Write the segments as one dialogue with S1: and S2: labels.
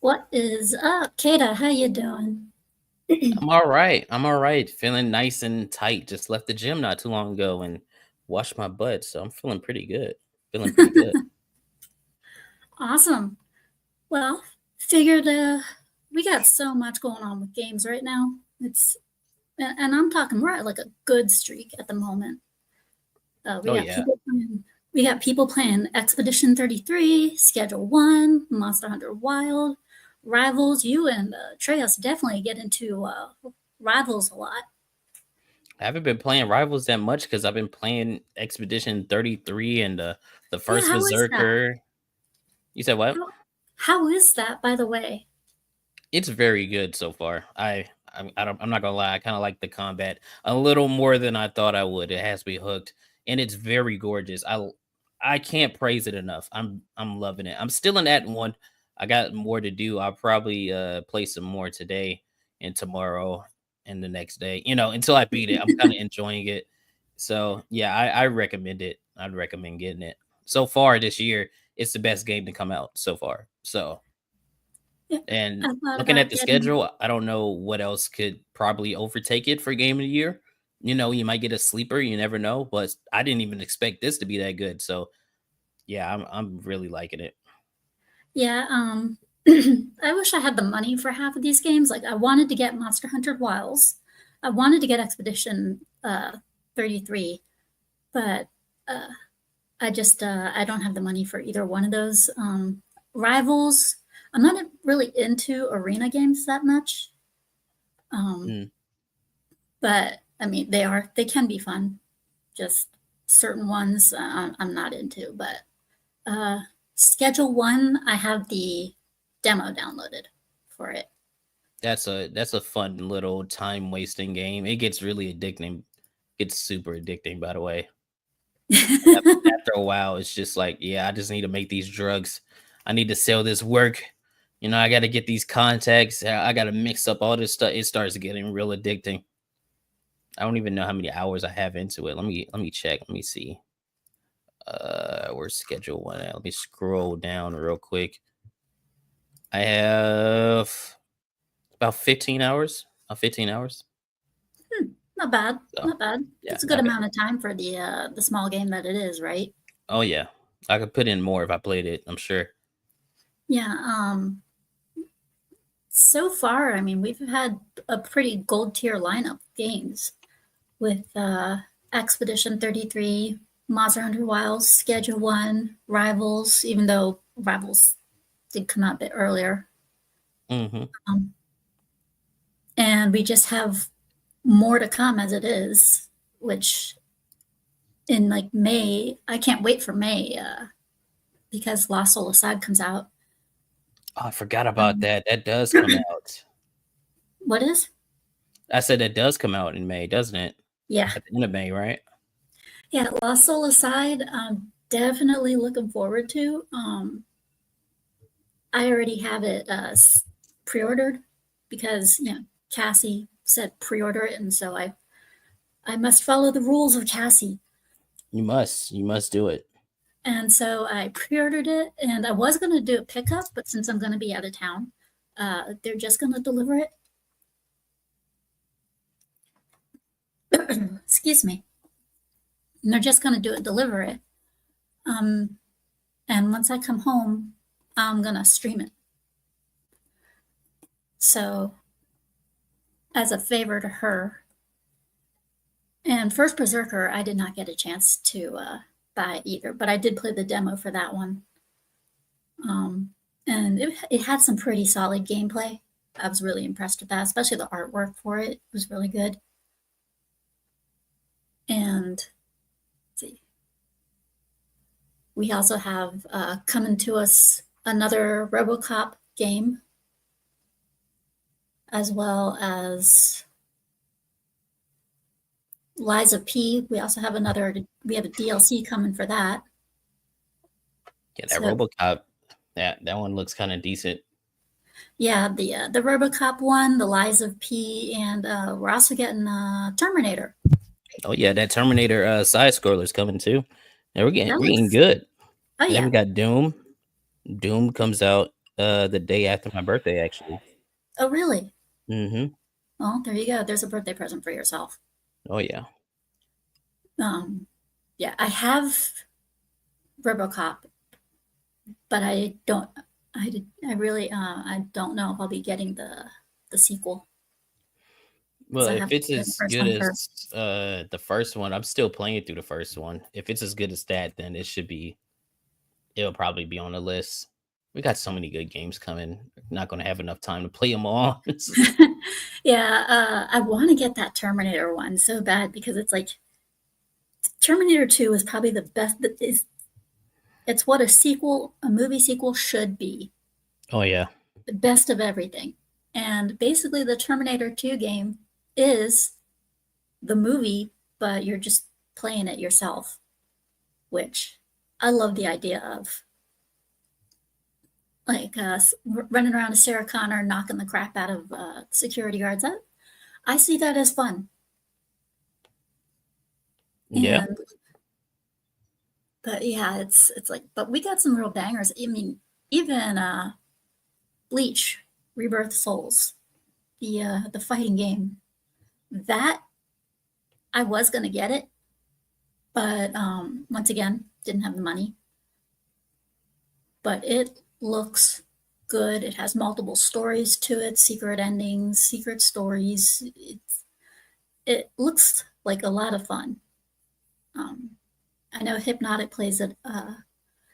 S1: What is up, Kaida? How you doing?
S2: I'm all right. I'm all right. Feeling nice and tight. Just left the gym not too long ago and washed my butt, so I'm feeling pretty good. Feeling pretty good.
S1: Awesome. Well, figured we got so much going on with games right now. And I'm talking we're at like a good streak at the moment.
S2: Oh yeah.
S1: We got people playing Expedition 33, Schedule 1, Monster Hunter Wild, Rivals. You and Treas definitely get into Rivals a lot.
S2: I haven't been playing Rivals that much because I've been playing Expedition 33 and the
S1: Yeah,
S2: first
S1: how is that?
S2: Berserker. You said what?
S1: How is that, by the way?
S2: It's very good so far. I'm not gonna lie. I kind of like the combat a little more than I thought I would. It has me hooked, and it's very gorgeous. I can't praise it enough. I'm loving it. I'm still in Act 1. I got more to do. I'll probably play some more today and tomorrow and the next day. Until I beat it. I'm kind of enjoying it. So yeah, I recommend it. I'd recommend getting it. So far this year, it's the best game to come out so far. So.
S1: Yeah,
S2: And
S1: I thought
S2: looking
S1: about
S2: at the
S1: getting.
S2: schedule, I don't know what else could probably overtake it for game of the year. You might get a sleeper, you never know, but I didn't even expect this to be that good. So, yeah, I'm really liking it.
S1: Yeah, I wish I had the money for half of these games. Like, I wanted to get Monster Hunter Wilds. I wanted to get Expedition 33, but I don't have the money for either one of those. Rivals, I'm not really into arena games that much.
S2: Mm.
S1: But I mean, they can be fun. Just certain ones I'm not into. But Schedule 1, I have the demo downloaded for it.
S2: That's a fun little time wasting game. It gets really addicting. It's super addicting, by the way. After a while, it's just like, yeah, I just need to make these drugs. I need to sell this work. I got to get these contacts. I got to mix up all this stuff. It starts getting real addicting. I don't even know how many hours I have into it. Let me check. Let me see. Where's schedule one at? Let me scroll down real quick. I have about 15 hours. 15 hours.
S1: Not bad.
S2: So
S1: Not bad.
S2: yeah,
S1: It's a good
S2: not bad.
S1: amount of time for the small game that it is, right?
S2: Oh yeah, I could put in more if I played it. I'm sure.
S1: Yeah. So far, I mean, we've had a pretty gold tier lineup of games with Expedition 33, Monster Hunter Wilds, Schedule 1, Rivals, even though Rivals did come out a bit earlier.
S2: Hmm.
S1: Um, and we just have more to come as it is, which in like May, I can't wait for May because Lost Soul Aside comes out.
S2: Oh, I forgot about
S1: Um,
S2: that. That does come out.
S1: what is?
S2: I said that does come out in May, doesn't it?
S1: Yeah.
S2: At the end of May, right?
S1: Yeah, Lost Soul Aside, I'm definitely looking forward to. I already have it pre-ordered because Cassie said pre-order it, and so I must follow the rules of Cassie.
S2: You must. You must do it.
S1: And so I pre-ordered it, and I was going to do a pickup, but since I'm going to be out of town, they're just going to deliver it. Excuse me. And they're just going to deliver it. And once I come home, I'm going to stream it. So, as a favor to her, and First Berserker, I did not get a chance to buy either, but I did play the demo for that one. And it had some pretty solid gameplay. I was really impressed with that, especially the artwork for it. It was really good. And let's see, we also have coming to us another RoboCop game, as well as Lies of P. We also have we have a DLC coming for that.
S2: Yeah, that
S1: So
S2: RoboCop. That one looks kind of decent.
S1: yeah, the RoboCop one, the Lies of P, and we're also getting Terminator.
S2: Oh yeah, that Terminator side scroller's coming too. And we're
S1: That
S2: getting
S1: looks.
S2: good.
S1: Oh
S2: And then
S1: yeah.
S2: we got Doom. Doom comes out the day after my birthday, actually.
S1: Oh really?
S2: Mm-hmm.
S1: Well, there you go. There's a birthday present for yourself.
S2: Oh yeah.
S1: Um, yeah, I have RoboCop, but I don't. I really. I don't know if I'll be getting the sequel because
S2: Well,
S1: I
S2: if
S1: have to
S2: it's
S1: play the
S2: as
S1: first
S2: good
S1: one
S2: as
S1: first.
S2: the first one, I'm still playing through the first one. If it's as good as that, then it'll probably be on the list. We got so many good games coming. Not gonna have enough time to play them all.
S1: Yeah, I want to get that Terminator one so bad because it's like Terminator 2 is probably the best. It's what a movie sequel should be.
S2: Oh yeah.
S1: The best of everything. And basically, the Terminator 2 game is the movie, but you're just playing it yourself, which I love the idea of. Like running around as Sarah Connor, knocking the crap out of security guards. I see that as fun.
S2: Yeah.
S1: And but yeah, it's like, but we got some real bangers. I mean, even Bleach, Rebirth Souls, the fighting game. That I was gonna get it, but once again, didn't have the money. But it looks good. It has multiple stories to it, secret endings, secret stories. It looks like a lot of fun. Um, I know Hypnotic plays it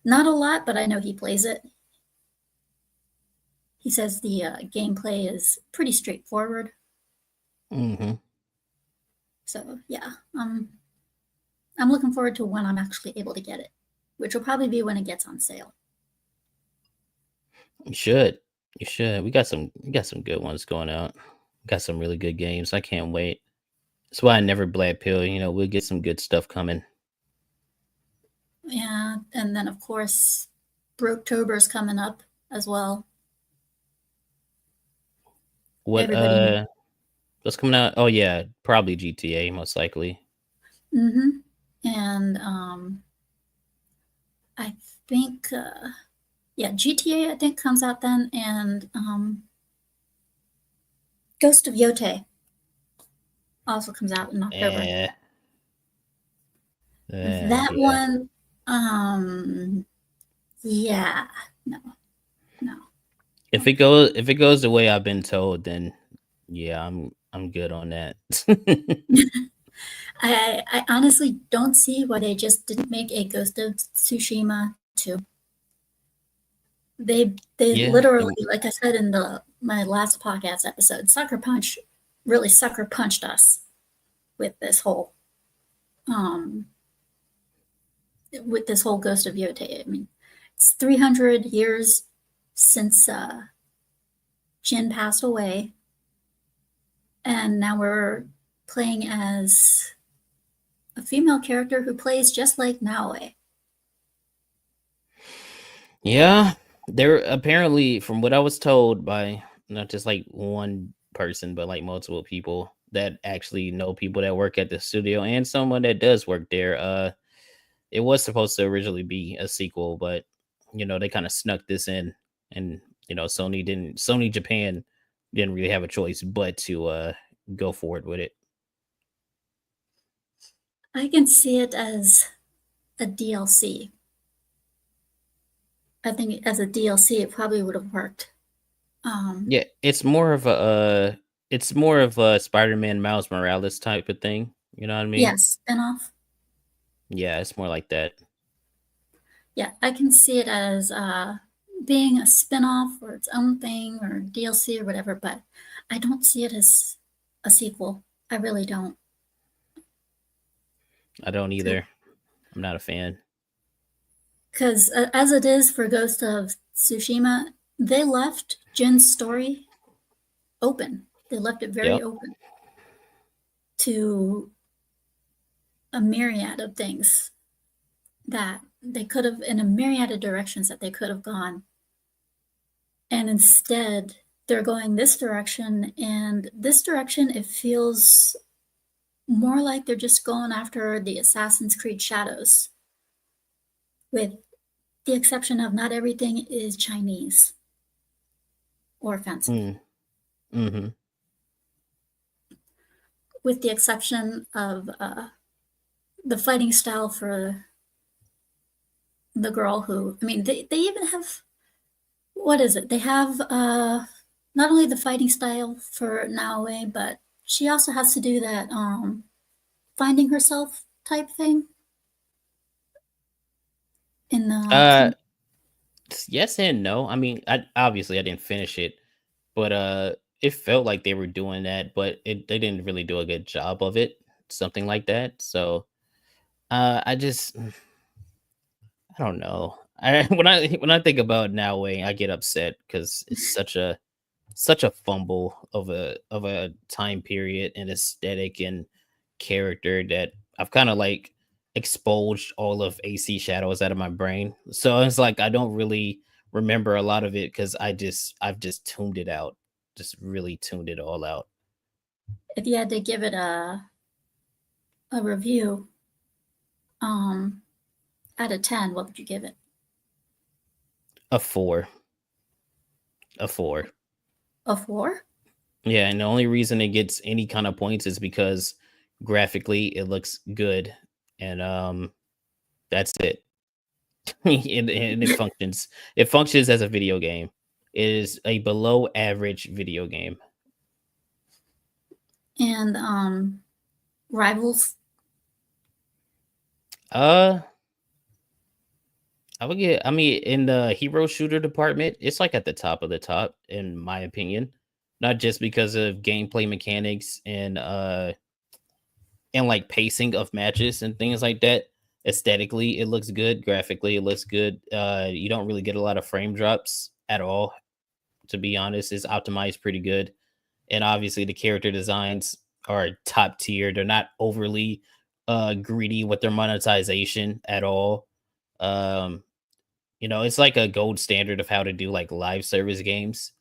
S1: not a lot, but I know he plays it. He says the gameplay is pretty straightforward.
S2: Mm-hmm.
S1: So yeah, I'm looking forward to when I'm actually able to get it, which will probably be when it gets on sale.
S2: You should. You should. We got some good ones going out. We got some really good games. I can't wait. That's why I never black pill. We'll get some good stuff coming.
S1: Yeah, and then of course, Brooktober's coming up as well.
S2: What
S1: Everybody.
S2: what's coming out? Oh yeah, probably GTA most likely.
S1: Mm-hmm. And I think, yeah, GTA I think comes out then, and Ghost of Yote also comes out in October.
S2: Eh,
S1: That
S2: yeah.
S1: one, yeah, no, no.
S2: If it goes the way I've been told, then yeah, I'm good on that.
S1: I honestly don't see why they just didn't make a Ghost of Tsushima 2. They
S2: Yeah,
S1: literally, like I said in my last podcast episode, sucker punched us with this whole um Ghost of Yote. I mean, it's 300 years since Jin passed away, and now we're playing as a female character who plays just like Naoe.
S2: yeah. There apparently, from what I was told by not just like one person, but like multiple people that actually know people that work at the studio and someone that does work there. It was supposed to originally be a sequel, but they kind of snuck this in, and Sony Japan didn't really have a choice but to go forward with it.
S1: I can see it as a DLC. I think as a DLC, it probably would have worked. Um,
S2: Yeah, it's more of a Spider-Man Miles Morales type of thing. You know what I mean?
S1: yes, spinoff.
S2: Yeah, it's more like that.
S1: Yeah, I can see it as being a spinoff or its own thing or DLC or whatever, but I don't see it as a sequel. I really don't.
S2: I don't either. I'm not a fan.
S1: Because as it is for Ghost of Tsushima, they left Jin's story open. They left it very
S2: Yep.
S1: open to a myriad of things that they could have, in a myriad of directions that they could have gone. And instead, they're going this direction, and this direction, it feels more like they're just going after the Assassin's Creed shadows, with the exception of not everything is Chinese or offensive,
S2: Mm, mm-hmm.
S1: with the exception of the fighting style for the girl who, I mean, they even have, what is it? They have not only the fighting style for Naoe, but she also has to do that finding herself type thing in
S2: Uh, yes and no. I mean, I didn't finish it, but it felt like they were doing that, but they didn't really do a good job of it. Something like that. So, I just I don't know. When I think about Now Way, I get upset because it's such a fumble of a time period and aesthetic and character that I've kind of like expunged all of AC Shadows out of my brain. So it's like I don't really remember a lot of it because I've just tuned it out, just really tuned it all out.
S1: if you had to give it a review um, out of 10, what would you give it?
S2: A four, a four.
S1: A 4?
S2: Yeah, and the only reason it gets any kind of points is because graphically it looks good, and that's it. And it functions. It functions as a video game. It is a below average video game.
S1: And Rivals?
S2: Uh, I would get. I mean, in the hero shooter department, it's like at the top of the top, in my opinion. Not just because of gameplay mechanics and like pacing of matches and things like that. Aesthetically, it looks good. Graphically, it looks good. You don't really get a lot of frame drops at all. To be honest, it's optimized pretty good, and obviously the character designs are top tier. They're not overly greedy with their monetization at all. Um, it's like a gold standard of how to do like live service games,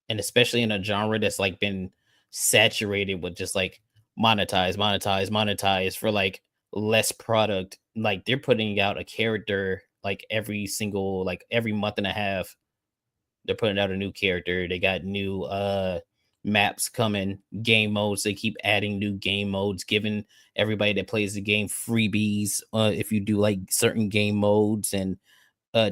S2: and especially in a genre that's like been saturated with just like monetize, monetize, monetize for like less product. Like they're putting out a character like every month and a half. They're putting out a new character. They got new maps coming, game modes. They keep adding new game modes, giving everybody that plays the game freebies if you do like certain game modes and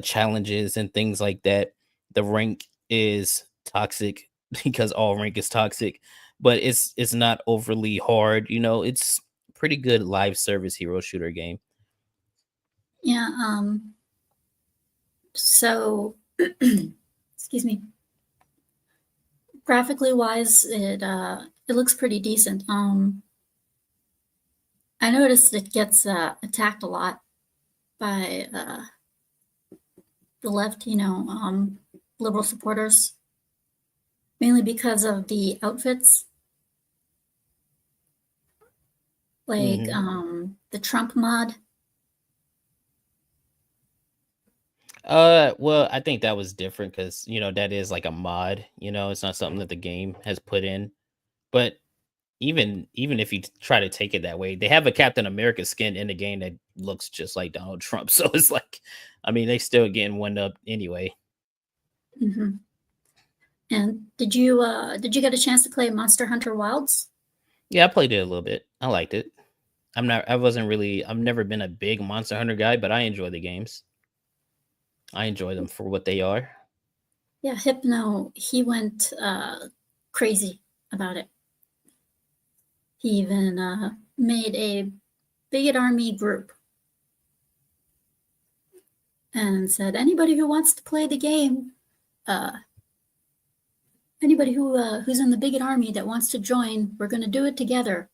S2: challenges and things like that. The rank is toxic because all rank is toxic, but it's not overly hard. It's pretty good live service hero shooter game.
S1: Yeah. So, excuse me. Graphically wise, it looks pretty decent. I noticed it gets attacked a lot by the left, liberal supporters, mainly because of the outfits, like
S2: hmm
S1: the Trump mod.
S2: Well, I think that was different because that is like a mod. It's not something that the game has put in. But even if you try to take it that way, they have a Captain America skin in the game that looks just like Donald Trump. So it's like, I mean, they still getting one up anyway.
S1: Hmm. And did you get a chance to play Monster Hunter Wilds?
S2: Yeah, I played it a little bit. I liked it. I've never been a big Monster Hunter guy, but I enjoy the games. I enjoy them for what they are.
S1: Yeah, Hypno, he went crazy about it. He even made a bigot army group and said, anybody who wants to play the game, uh, anybody who's in the bigot army that wants to join, we're going to do it together.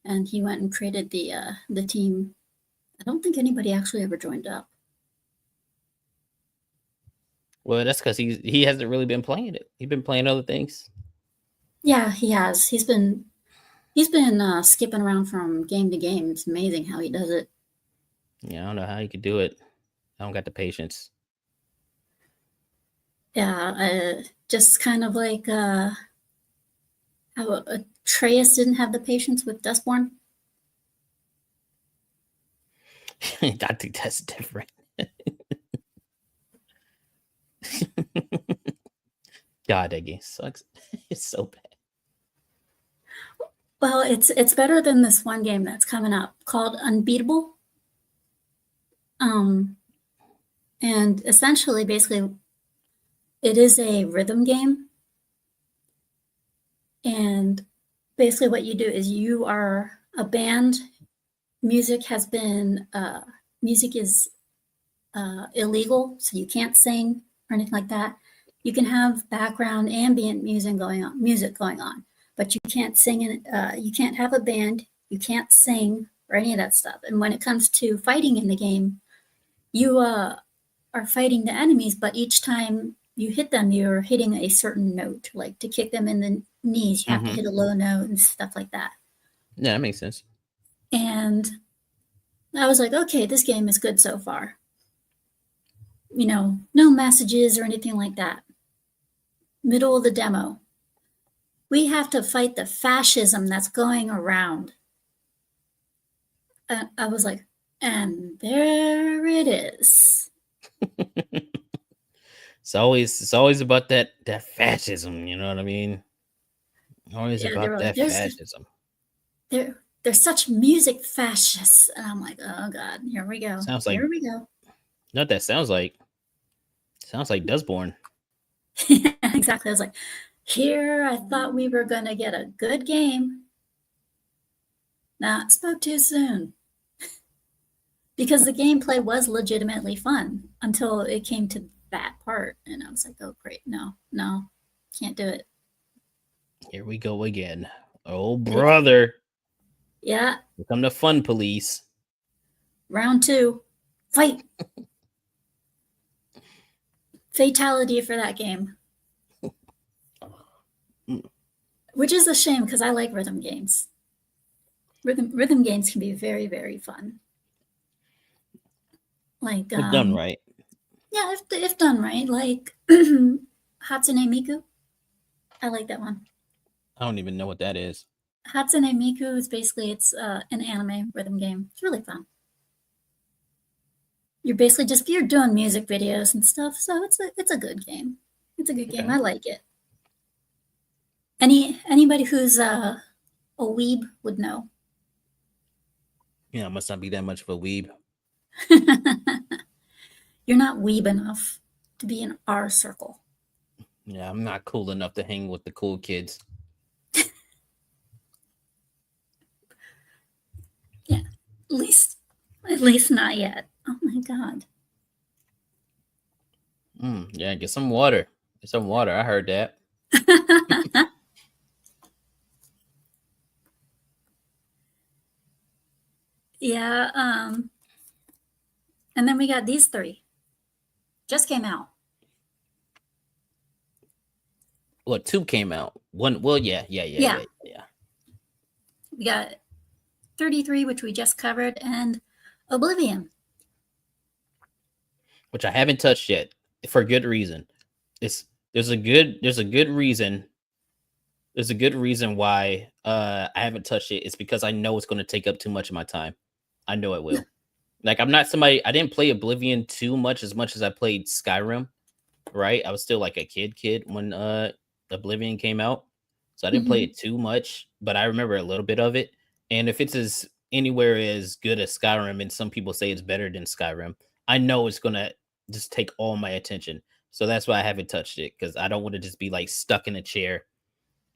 S1: And he went and created the team. I don't think anybody actually ever joined up.
S2: Well, that's because he hasn't really been playing it. He's been playing other things.
S1: Yeah, he has. He's been skipping around from game to game. It's amazing how he does it.
S2: Yeah, I don't know how he could do it. I don't got the patience.
S1: Yeah, just kind of like how Atreus didn't have the patience with Dustborn.
S2: I think that's different. God, that game sucks. It's so bad.
S1: Well, it's better than this one game that's coming up called Unbeatable. Um, and essentially, basically, it is a rhythm game. And basically, what you do is you are a band. Music is illegal, so you can't sing or anything like that. You can have background ambient music going on, but you can't sing. You can't have a band. You can't sing or any of that stuff. And when it comes to fighting in the game, you are fighting the enemies, but each time you hit them, you're hitting a certain note. Like to kick them in the knees, you have to
S2: hmm
S1: hit a low note and stuff like that.
S2: Yeah, that makes sense.
S1: And I was like, okay, this game is good so far. No messages or anything like that. Middle of the demo. We have to fight the fascism that's going around. I was like, and there it is.
S2: It's always about that fascism. You know what I mean? Always
S1: Yeah, they
S2: about
S1: were like,
S2: that fascism.
S1: there's such music fascists. And I'm like, oh God, here we go.
S2: Sounds like
S1: Here we go.
S2: not that sounds like. Sounds like Dustborn.
S1: Exactly. I was like, here I thought we were gonna get a good game. Nah, it spoke too soon. Because the gameplay was legitimately fun until it came to that part. And I was like, oh great, no, can't do it.
S2: Here we go again. Oh
S1: Yeah,
S2: brother.
S1: yeah,
S2: Here come the fun police.
S1: round two, fight. Fatality for that game.
S2: Mm.
S1: Which is a shame because I like rhythm games. Rhythm games can be very, very fun. Like,
S2: If done right.
S1: yeah, if done right, like Hatsune Miku. I like that one.
S2: I don't even know what that is.
S1: Hatsune Miku is basically it's an anime rhythm game. It's really fun. You're basically just you're doing music videos and stuff, so it's a good game. It's a good game.
S2: Okay.
S1: I like it. Anybody who's a weeb would know.
S2: Yeah, I must not be that much of a weeb.
S1: You're not weeb enough to be in our circle.
S2: Yeah, I'm not cool enough to hang with the cool kids.
S1: Yeah, at least not yet. Oh my god.
S2: Yeah, get some water. Get some water. I heard that.
S1: Yeah, and then we got these three. Just came out.
S2: Well, 2 came out. One, well, yeah.
S1: We got 33, which we just covered, and Oblivion.
S2: Which I haven't touched yet for good reason. There's a good reason. There's a good reason why I haven't touched it. It's because I know it's going to take up too much of my time. I know it will. Like I'm not somebody. I didn't play Oblivion too much as I played Skyrim. Right? I was still like a kid when Oblivion came out, so I didn't play
S1: Mhm.
S2: it too much, but I remember a little bit of it. And if it's as anywhere as good as Skyrim, and some people say it's better than Skyrim, I know it's gonna just take all my attention. So that's why I haven't touched it because I don't want to just be like stuck in a chair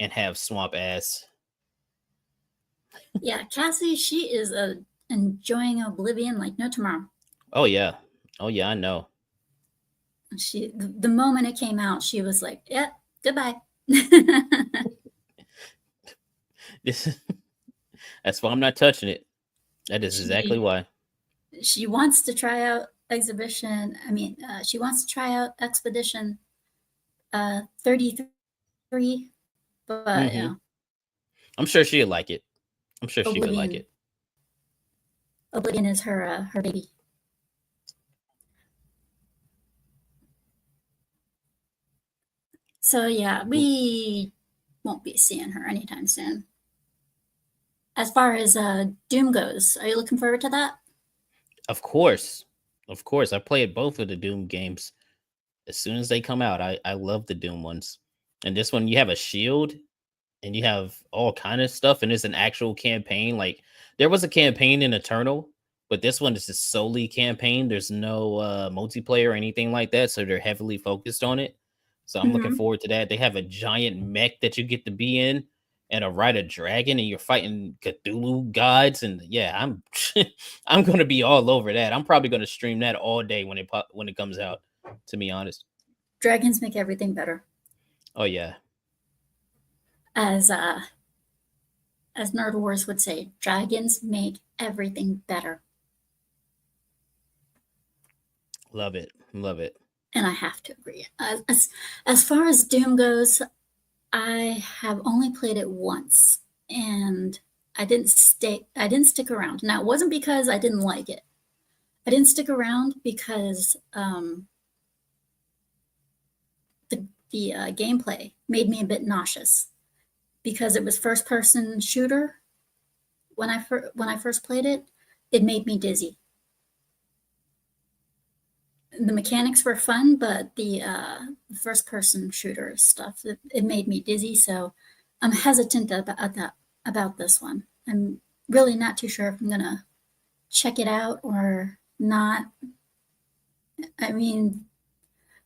S2: and have swamp ass.
S1: Yeah, Cassie, she is enjoying Oblivion like no tomorrow.
S2: Oh yeah, I know.
S1: She the moment it came out, she was like, "Yeah, goodbye."
S2: This that's why I'm not touching it. That is exactly
S1: she
S2: why.
S1: she wants to try out exhibition. I mean, she wants to try out Expedition 33, but
S2: Hmm. I'm sure she'll like it. I'm sure she would like
S1: Oblivion
S2: it.
S1: Oblivion is her baby. So yeah, we won't be seeing her anytime soon. As far as Doom goes, are you looking forward to that?
S2: Of course. Of course. I played both of the Doom games as soon as they come out. I love the Doom ones. And this one you have a shield and you have all kind of stuff and it's an actual campaign. Like there was a campaign in Eternal, but this one is just solely campaign. There's no multiplayer or anything like that, so they're heavily focused on it. So I'm looking
S1: Mm-hmm.
S2: forward to that. They have a giant mech that you get to be in and ride a dragon and you're fighting Cthulhu gods and yeah, I'm I'm going to be all over that. I'm probably going to stream that all day when it comes out, to be honest.
S1: Dragons make everything better.
S2: Oh yeah.
S1: As Nerd Wars would say, dragons make everything better.
S2: Love it. Love it.
S1: And I have to agree. As far as Doom goes, I have only played it once, and I didn't stick around. Now it wasn't because I didn't like it. I didn't stick around because the gameplay made me a bit nauseous because it was first person shooter. When I first played it, it made me dizzy. The mechanics were fun, but the first person shooter stuff it made me dizzy. So I'm hesitant about this one. I'm really not too sure if I'm gonna check it out or not. I mean,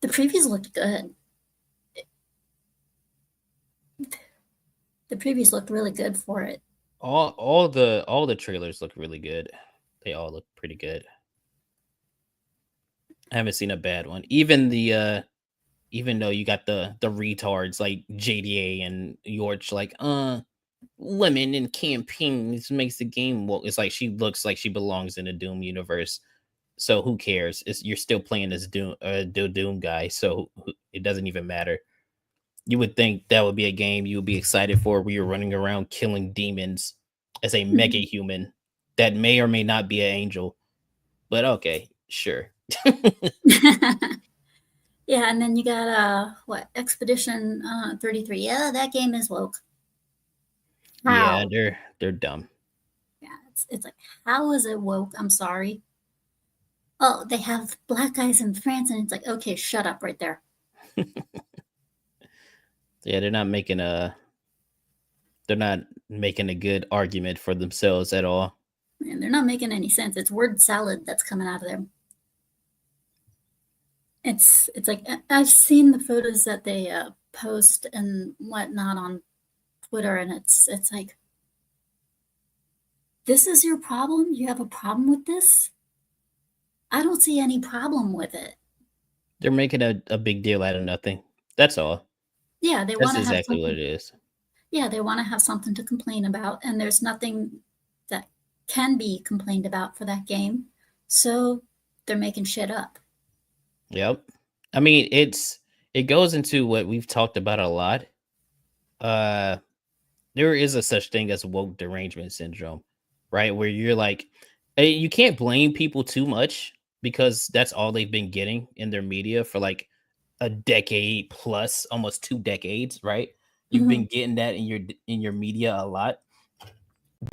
S1: the previews looked good. The previews looked really good for it.
S2: All the trailers look really good. They all look pretty good. I haven't seen a bad one. Even though you got the retards like JDA and Yorch like women in campaigns makes the game well. It's like she looks like she belongs in the Doom universe. So who cares? You're still playing as the Doom guy, so it doesn't even matter. You would think that would be a game you would be excited for where you're running around killing demons as a mega human that may or may not be an angel. But okay. Sure.
S1: Yeah, and then you got what, Expedition 33. Yeah, that game is woke.
S2: Yeah,
S1: How?
S2: they're dumb.
S1: Yeah, it's like, how is it woke? I'm sorry. Oh, they have black guys in France, and it's like, okay, shut up right there.
S2: Yeah, they're not making a good argument for themselves at all.
S1: And they're not making any sense. It's word salad that's coming out of them. It's like, I've seen the photos that they post and whatnot on Twitter, and it's like, this is your problem? You have a problem with this? I don't see any problem with it.
S2: They're making a big deal out of nothing. That's all.
S1: Yeah, they
S2: That's
S1: want to have
S2: exactly what
S1: something.
S2: it is.
S1: Yeah, they want to have something to complain about, and there's nothing that can be complained about for that game. So they're making shit up.
S2: Yep. I mean, it goes into what we've talked about a lot. Uh there is a such thing as woke derangement syndrome, right? Where you're like, you can't blame people too much because that's all they've been getting in their media for like a decade plus, almost 2 decades, right? You've been
S1: Mhm.
S2: getting that in your media a lot.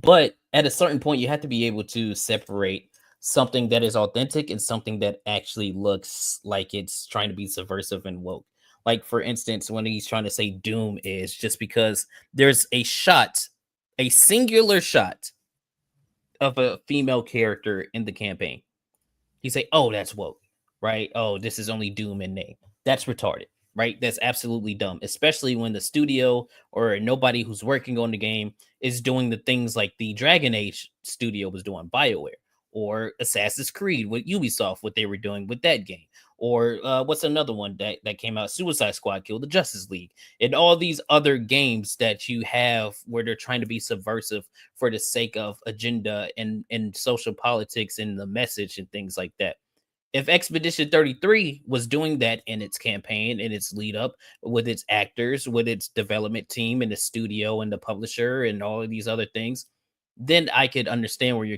S2: But at a certain point, you have to be able to separate something that is authentic and something that actually looks like it's trying to be subversive and woke. Like, for instance, when he's trying to say Doom is just because there's a shot, a singular shot of a female character in the campaign. You say, "Oh, that's woke," right? "Oh, this is only Doom in name." That's retarded, right? That's absolutely dumb, especially when the studio or nobody who's working on the game is doing the things like the Dragon Age studio was doing, BioWare, or Assassin's Creed with Ubisoft, what they were doing with that game, or what's another one that came out? Suicide Squad killed the Justice League, and all these other games that you have where they're trying to be subversive for the sake of agenda and social politics and the message and things like that. If Expedition 33 was doing that in its campaign, in its lead up, with its actors, with its development team and the studio and the publisher and all of these other things, then I could understand where you're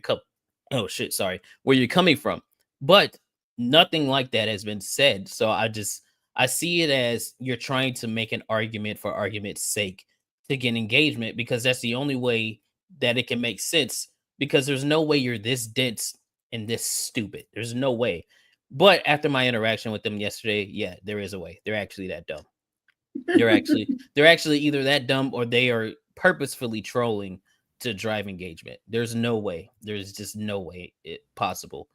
S2: oh shit, sorry, where you're coming from. But nothing like that has been said. So I see it as you're trying to make an argument for argument's sake to get engagement because that's the only way that it can make sense. Because there's no way you're this dense and this stupid. There's no way. But after my interaction with them yesterday, yeah, there is a way. They're actually that dumb. They're actually either that dumb or they are purposefully trolling to drive engagement. There's no way. There's just no way it possible.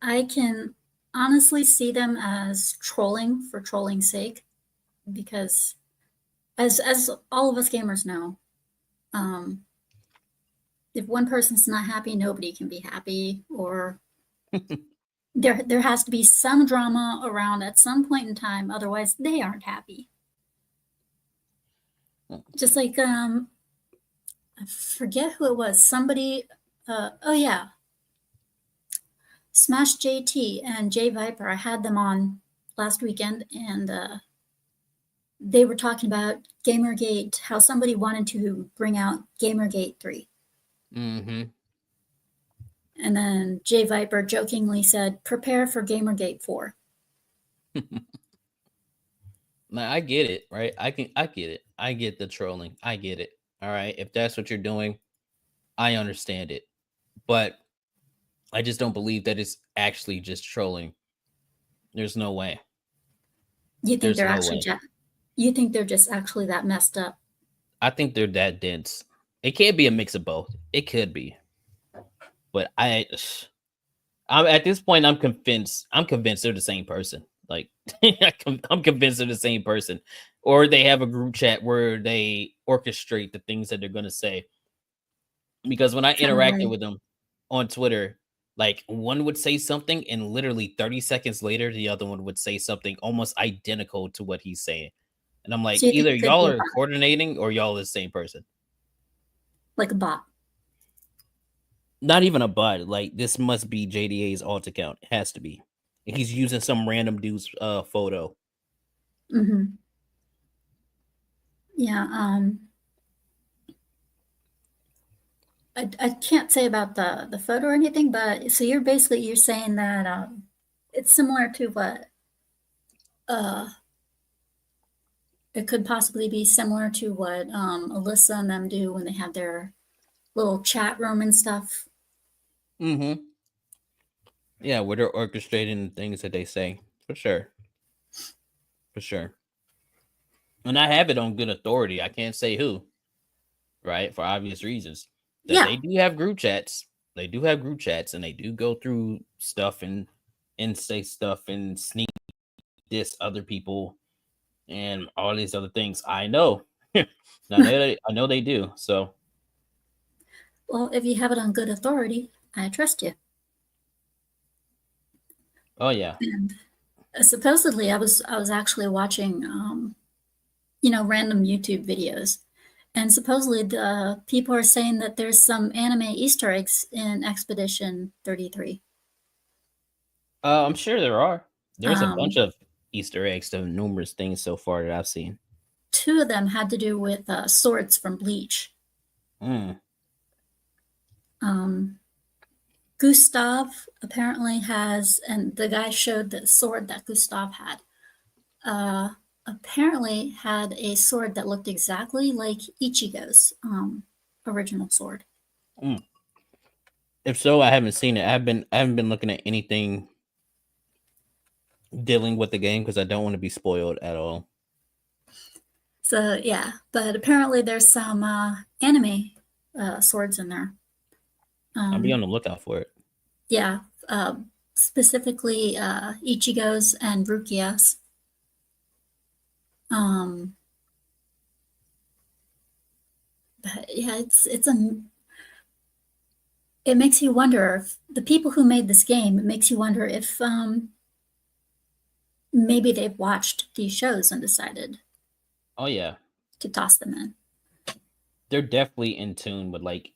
S1: I can honestly see them as trolling for trolling's sake, because as all of us gamers know, um, if one person's not happy, nobody can be happy, or there has to be some drama around at some point in time, otherwise they aren't happy. Just like I forget who it was. Somebody, oh yeah, Smash JT and J Viper. I had them on last weekend, and they were talking about Gamergate, how somebody wanted to bring out Gamergate 3.
S2: Mm-hmm.
S1: And then J Viper jokingly said, prepare for Gamergate 4.
S2: Now, I get it, right? I get it. I get the trolling. I get it. All right. If that's what you're doing, I understand it. But I just don't believe that it's actually just trolling. There's no way.
S1: You think
S2: There's
S1: they're
S2: no
S1: actually
S2: way.
S1: you think they're just actually that messed up?
S2: I think they're that dense. It can't be a mix of both. It could be, but I'm at this point. I'm convinced. I'm convinced they're the same person. Like I'm convinced they're the same person, or they have a group chat where they orchestrate the things that they're going to say. Because when I
S1: Kind of
S2: interacted
S1: like,
S2: with them on Twitter, like one would say something, and literally 30 seconds later, the other one would say something almost identical to what he's saying. And I'm like,
S1: so you think
S2: either
S1: it could
S2: y'all
S1: be a
S2: are
S1: bot,
S2: coordinating or y'all are the same person.
S1: like a bot.
S2: Not even a bot. Like this must be JDA's alt account. It has to be. He's using some random dude's photo.
S1: Mm-hmm. Yeah. I can't say about the photo or anything, but so you're saying that it's similar to what uh, it could possibly be similar to what Alyssa and them do when they have their little chat room and stuff.
S2: Mm-hmm. Yeah, where they're orchestrating the things that they say. For sure. For sure. And I have it on good authority. I can't say who, right? For obvious reasons. That
S1: Yeah.
S2: they do have group chats. They do have group chats and they do go through stuff and say stuff and sneak diss other people and all these other things. I know. I know they do. So
S1: Well, if you have it on good authority, I trust you.
S2: oh yeah.
S1: And supposedly, I was actually watching, random YouTube videos, and supposedly the people are saying that there's some anime Easter eggs in Expedition 33.
S2: I'm sure there are. There's a bunch
S1: Um,
S2: of Easter eggs to numerous things so far that I've seen.
S1: Two of them had to do with swords from Bleach.
S2: Mm,
S1: Um, Gustav apparently has, and the guy showed the sword that Gustav had. Uh, Apparently had a sword that looked exactly like Ichigo's original sword.
S2: mm. If so, I haven't seen it. I haven't been looking at anything dealing with the game because I don't want to be spoiled at all.
S1: So yeah, but apparently there's some anime swords in there.
S2: I'll be on
S1: Um,
S2: the lookout for it.
S1: yeah, uh, specifically Ichigo's and Rukia's. Um, but yeah, it makes you wonder if the people who made this game. It makes you wonder if maybe they've watched these shows and decided
S2: Oh yeah,
S1: to toss them in.
S2: they're definitely in tune with like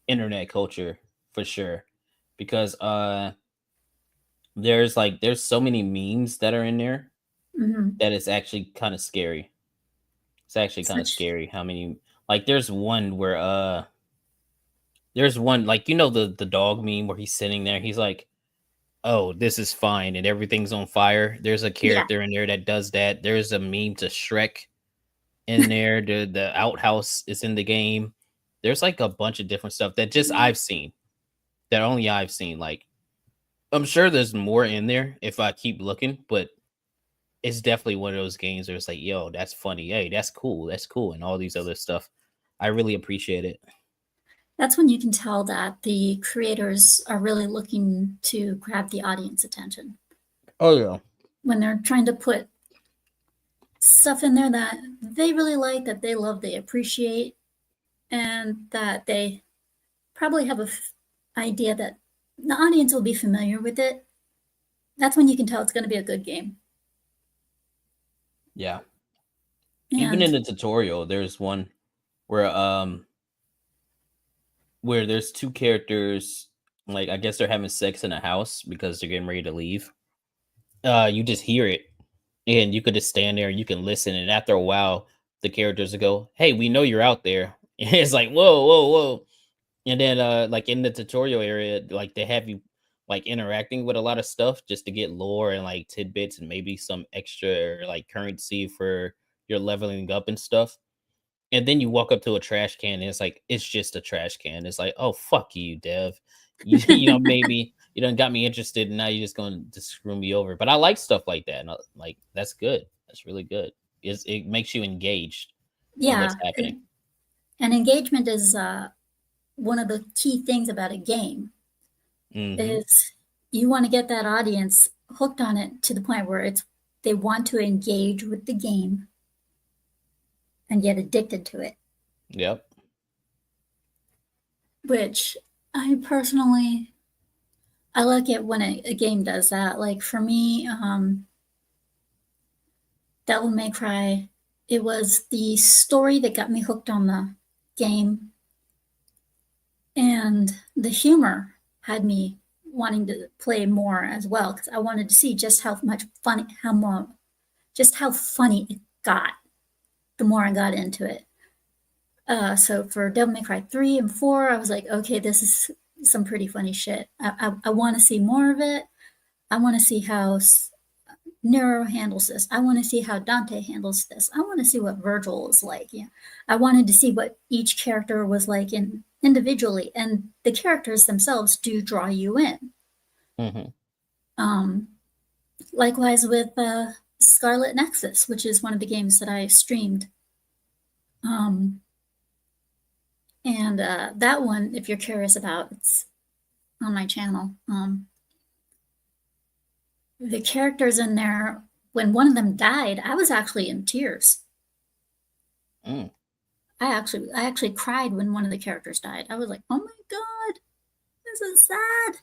S2: internet culture for sure, because there's so many memes that are in there
S1: Hmm.
S2: that it's actually kind of scary. It's actually kind of
S1: Such,
S2: scary how many like there's one where there's one like the dog meme where he's sitting there, he's like, "Oh, this is fine," and everything's on fire. There's a
S1: yeah,
S2: character in there that does that. There's a meme to Shrek in there. The outhouse is in the game. There's like a bunch of different stuff that just I've seen. That only I've seen. Like I'm sure there's more in there if I keep looking, but it's definitely one of those games where it's like, yo, that's funny. Hey, that's cool, and all these other stuff. I really appreciate it.
S1: that's when you can tell that the creators are really looking to grab the audience attention
S2: Oh yeah.
S1: when they're trying to put stuff in there that they really like, that they love, they appreciate, and that they probably have a idea that the audience will be familiar with it. That's when you can tell it's going to be a good game.
S2: Yeah. Even in
S1: And
S2: the tutorial, there's one where there's two characters, like I guess they're having sex in a house because they're getting ready to leave. You just hear it, and you could just stand there and you can listen, and after a while, the characters will go, "Hey, we know you're out there." And it's like, "Whoa, whoa, whoa!" And then, like in the tutorial area, like they have you like interacting with a lot of stuff just to get lore and like tidbits and maybe some extra like currency for your leveling up and stuff. And then you walk up to a trash can and it's like, it's just a trash can. It's like, oh fuck you, Dev. Maybe you done got me interested and now you're just gonna just screw me over. But I like stuff like that. And like that's good. That's really good. It makes you engaged in what's
S1: yeah,
S2: happening.
S1: and engagement is one of the key things about a game
S2: Hmm.
S1: is you want to get that audience hooked on it to the point where they want to engage with the game and get addicted to it,
S2: Yep.
S1: which I personally I like it when a game does that. Like for me, Devil May Cry, it was the story that got me hooked on the game, and the humor had me wanting to play more as well because I wanted to see just how much funny, just how funny it got. The more I got into it, So for Devil May Cry 3 and 4, I was like, okay, this is some pretty funny shit. I want to see more of it. I want to see how Nero handles this. I want to see how Dante handles this. I want to see what Virgil is like. Yeah, I wanted to see what each character was like individually, and the characters themselves do draw you in.
S2: Hmm.
S1: Um, Likewise with Scarlet Nexus, which is one of the games that I streamed. Um, and that one, if you're curious about, it's on my channel. The characters in there, when one of them died, I was actually in tears.
S2: Mm.
S1: I actually cried when one of the characters died. I was like, "Oh my god, this is sad.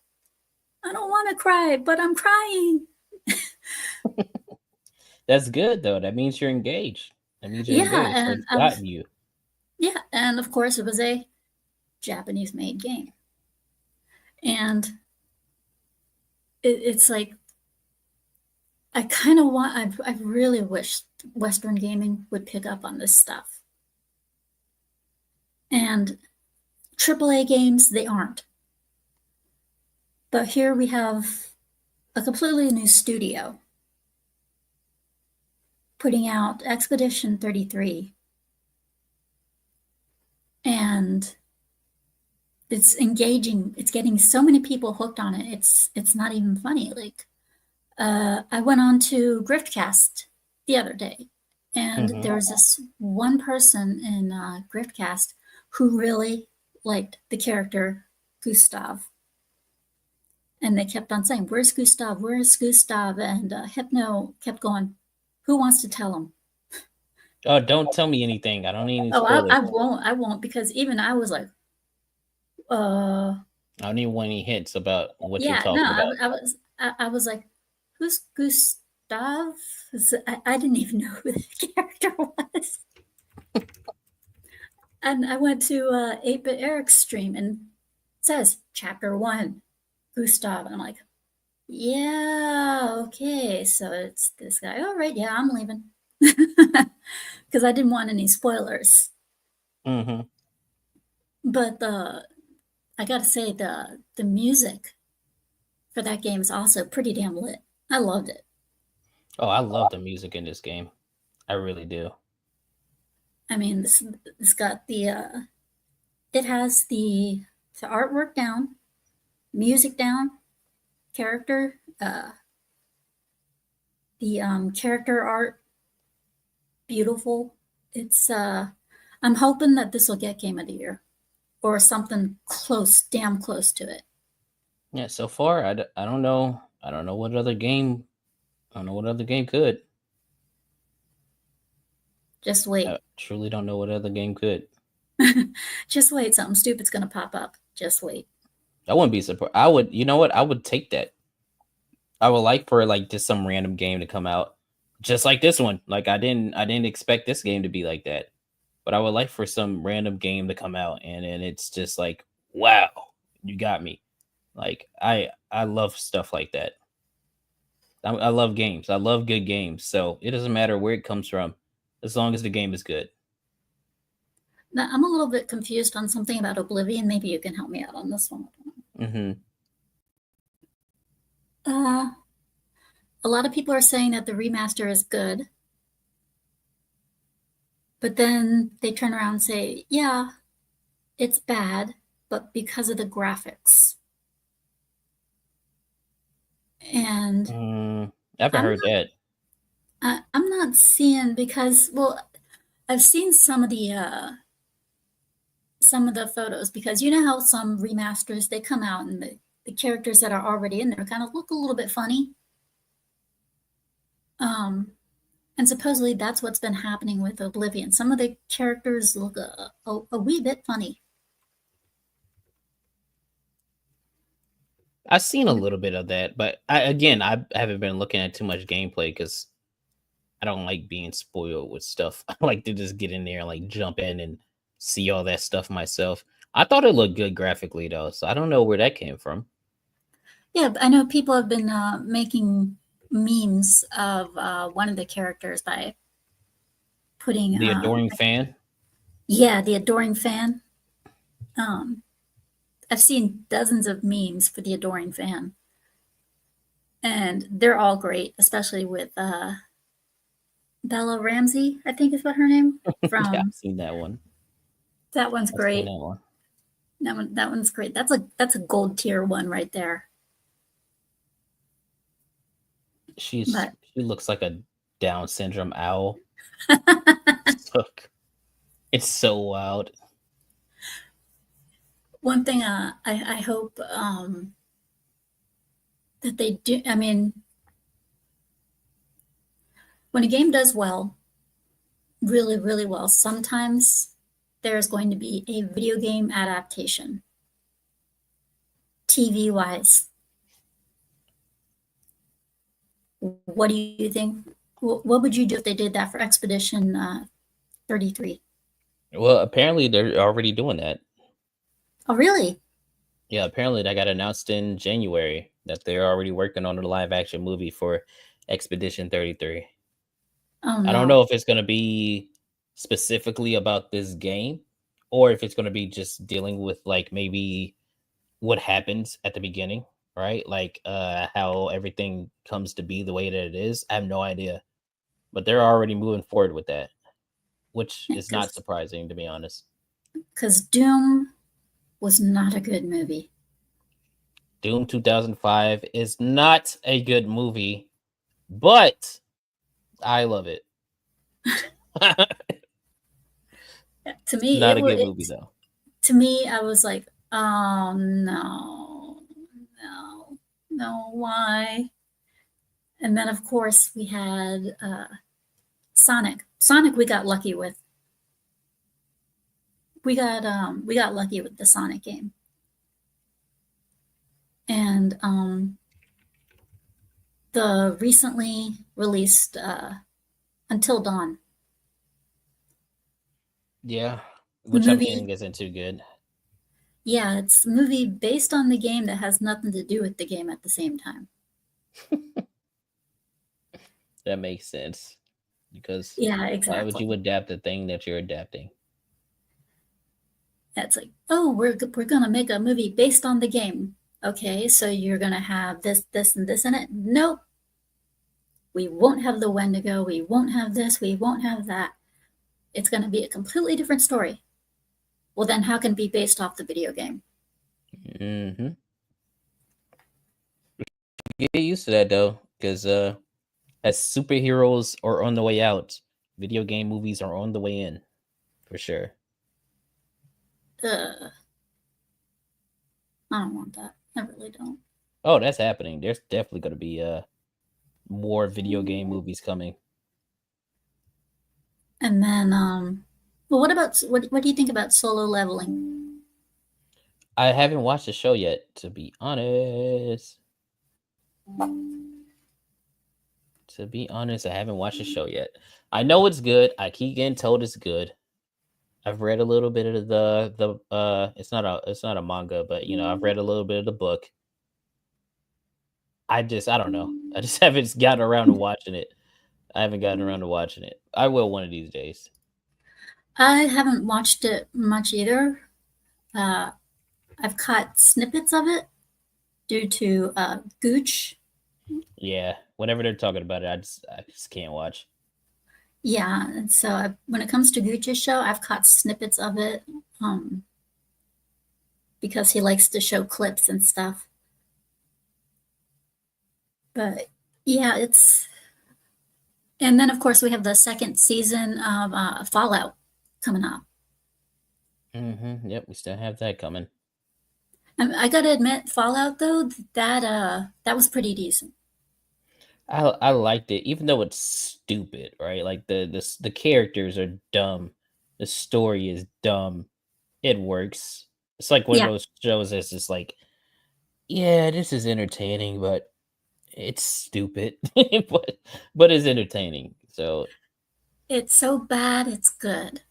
S1: I don't want to cry, but I'm crying."
S2: That's good though. That means you're engaged. That means you're
S1: Yeah,
S2: engaged. So
S1: and
S2: it's gotten you.
S1: of course it was a Japanese-made game, and it's like I kind of want. I really wish Western gaming would pick up on this stuff. And AAA games, they aren't. But here we have a completely new studio putting out Expedition 33. And it's engaging. It's getting so many people hooked on it. It's not even funny. Like I went on to Griftcast the other day, and
S2: Hmm.
S1: there was this one person in Griftcast who really liked the character Gustav. And they kept on saying, "Where's Gustav? Where's Gustav?" And Hypno kept going, "Who wants to tell him?"
S2: Oh, don't tell me anything. I don't need any
S1: Oh, I
S2: spoilers.
S1: won't. I won't, because even I was like, uh,
S2: I don't even want any hints about what you're
S1: yeah, no,
S2: talking about.
S1: I was like, "Who's Gustav?" I didn't even know who the character was. And I went to 8-Bit Eric's stream, and it says Chapter 1, Gustav. And I'm like, yeah, okay, so it's this guy. All right, yeah, I'm leaving. Because I didn't want any spoilers.
S2: Hmm.
S1: But I gotta say, the music for that game is also pretty damn lit. I loved it.
S2: Oh, I love the music in this game. I really do.
S1: I mean, this got it has the artwork down, music down, character, the character art, beautiful. It's I'm hoping that this will get Game of the Year or something close, damn close to it.
S2: Yeah, so far I don't know. I don't know what other game. I don't know what other game could.
S1: Just
S2: I
S1: wait.
S2: truly don't know what other game could.
S1: Just wait. Something stupid's gonna pop up. Just wait.
S2: I wouldn't be surprised. I would. You know what? I would take that. I would like for like just some random game to come out, just like this one. Like I didn't expect this game to be like that, but I would like for some random game to come out, and it's just like, wow, you got me. Like I love stuff like that. I love games. I love good games. So it doesn't matter where it comes from, as long as the game is good.
S1: Now, I'm a little bit confused on something about Oblivion. Maybe you can help me out on this one.
S2: Hmm.
S1: Uh, a lot of people are saying that the remaster is good, but then they turn around and say, yeah, it's bad, but because of the graphics. And
S2: I haven't
S1: I'm
S2: heard that.
S1: I'm not seeing, because, well, I've seen some of the photos, because you know how some remasters, they come out and the characters that are already in there kind of look a little bit funny. And supposedly that's what's been happening with Oblivion. Some of the characters look a wee bit funny.
S2: I've seen a little bit of that, but I haven't been looking at too much gameplay because I don't like being spoiled with stuff. I like to just get in there and like jump in and see all that stuff myself. I thought it looked good graphically though, so I don't know where that came from.
S1: Yeah, I know people have been making memes of one of the characters by putting
S2: The adoring fan.
S1: Yeah, the adoring fan. Um, I've seen dozens of memes for the adoring fan, and they're all great, especially with Bella Ramsey, I think is what her name
S2: Yeah, I've
S1: from.
S2: seen that one.
S1: That one's
S2: I've seen
S1: great.
S2: that one.
S1: That one's great. That's a gold tier one right there. But
S2: She looks like a Down syndrome owl. So it's so wild.
S1: one thing I hope that they do. I mean, when a game does well, really, really well, sometimes there's going to be a video game adaptation, TV wise. What do you think? What would you do if they did that for Expedition 33?
S2: Well, apparently they're already doing that.
S1: Oh, really?
S2: Yeah, apparently that got announced in January that they're already working on a live action movie for Expedition 33.
S1: Oh,
S2: I don't
S1: no.
S2: know if it's going to be specifically about this game or if it's going to be just dealing with like maybe what happens at the beginning, right? Like how everything comes to be the way that it is. I have no idea. But they're already moving forward with that, which is not
S1: Because
S2: surprising to be honest.
S1: Doom was not a good movie.
S2: Doom 2005 is not a good movie, but I love it.
S1: To
S2: It's
S1: me,
S2: not a good movie though.
S1: to me, I was like, oh no, no, no, why? And then of course we had Sonic. Sonic, we got lucky with. We got lucky with the Sonic game, and the recently released Until Dawn,
S2: Yeah,
S1: the
S2: which I'm
S1: movie.
S2: hearing isn't too good.
S1: Yeah, it's a movie based on the game that has nothing to do with the game at the same time.
S2: That makes sense because
S1: Yeah,
S2: why would
S1: exactly.
S2: you adapt the thing that you're adapting?
S1: It's like, oh, we're gonna make a movie based on the game. Okay, so you're gonna have this, this, and this in it. Nope, we won't have the Wendigo. We won't have this. We won't have that. It's gonna be a completely different story. Well, then how can it be based off the video game?
S2: Hmm. Get used to that though, because as superheroes are on the way out, video game movies are on the way in for sure.
S1: I don't want that. I really don't.
S2: Oh, that's happening. There's definitely going to be more video game movies coming.
S1: And then, well, what do you think about Solo Leveling?
S2: I haven't watched the show yet, to be honest. To be honest, I haven't watched the show yet. I know it's good. I keep getting told it's good. I've read a little bit of the it's not a manga, but you know, I've read a little bit of the book. I don't know. I just haven't gotten around to watching it. I haven't gotten around to watching it. I will one of these days.
S1: I haven't watched it much either. Uh, I've caught snippets of it due to Gooch.
S2: Yeah, whenever they're talking about it, I just can't watch.
S1: Yeah, and so when it comes to Gooch's show, I've caught snippets of it um, because he likes to show clips and stuff. But yeah, it's and then of course we have the second season of Fallout coming up.
S2: Yep, we still have that coming.
S1: I gotta admit, Fallout though that was pretty decent.
S2: I liked it, even though it's stupid, right? Like the characters are dumb, the story is dumb. It works. It's like one of
S1: Yeah,
S2: those shows that's just like, yeah, this is entertaining, but it's stupid, but it's entertaining. So
S1: it's so bad it's good,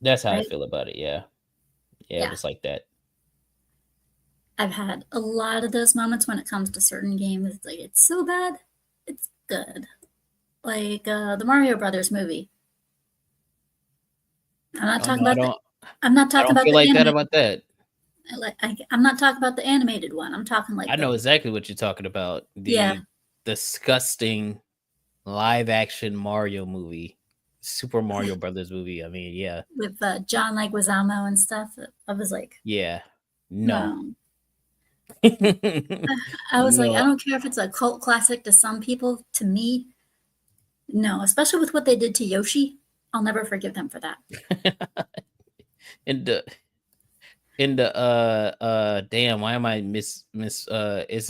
S2: that's how I
S1: right?
S2: feel about it. Yeah, yeah, it
S1: Yeah,
S2: was like that.
S1: I've had a lot of those moments when it comes to certain games. It's like it's so bad, it's good. Like the Mario Brothers movie. I'm not
S2: Oh
S1: talking
S2: no, I
S1: about the
S2: don't.
S1: I'm not
S2: I
S1: talking
S2: don't
S1: about
S2: feel
S1: the
S2: like that
S1: animated.
S2: about that.
S1: I'm not talking about the animated one. I'm talking like
S2: I know
S1: the
S2: exactly what you're talking about.
S1: yeah
S2: The disgusting live action Mario movie, Super Mario Brothers movie. I mean, yeah,
S1: with John Leguizamo and stuff. I was like,
S2: yeah, no,
S1: no. I was like, I
S2: no.
S1: don't care if it's a cult classic to some people. To me, no. Especially with what they did to Yoshi, I'll never forgive them for that.
S2: in the damn, why am I is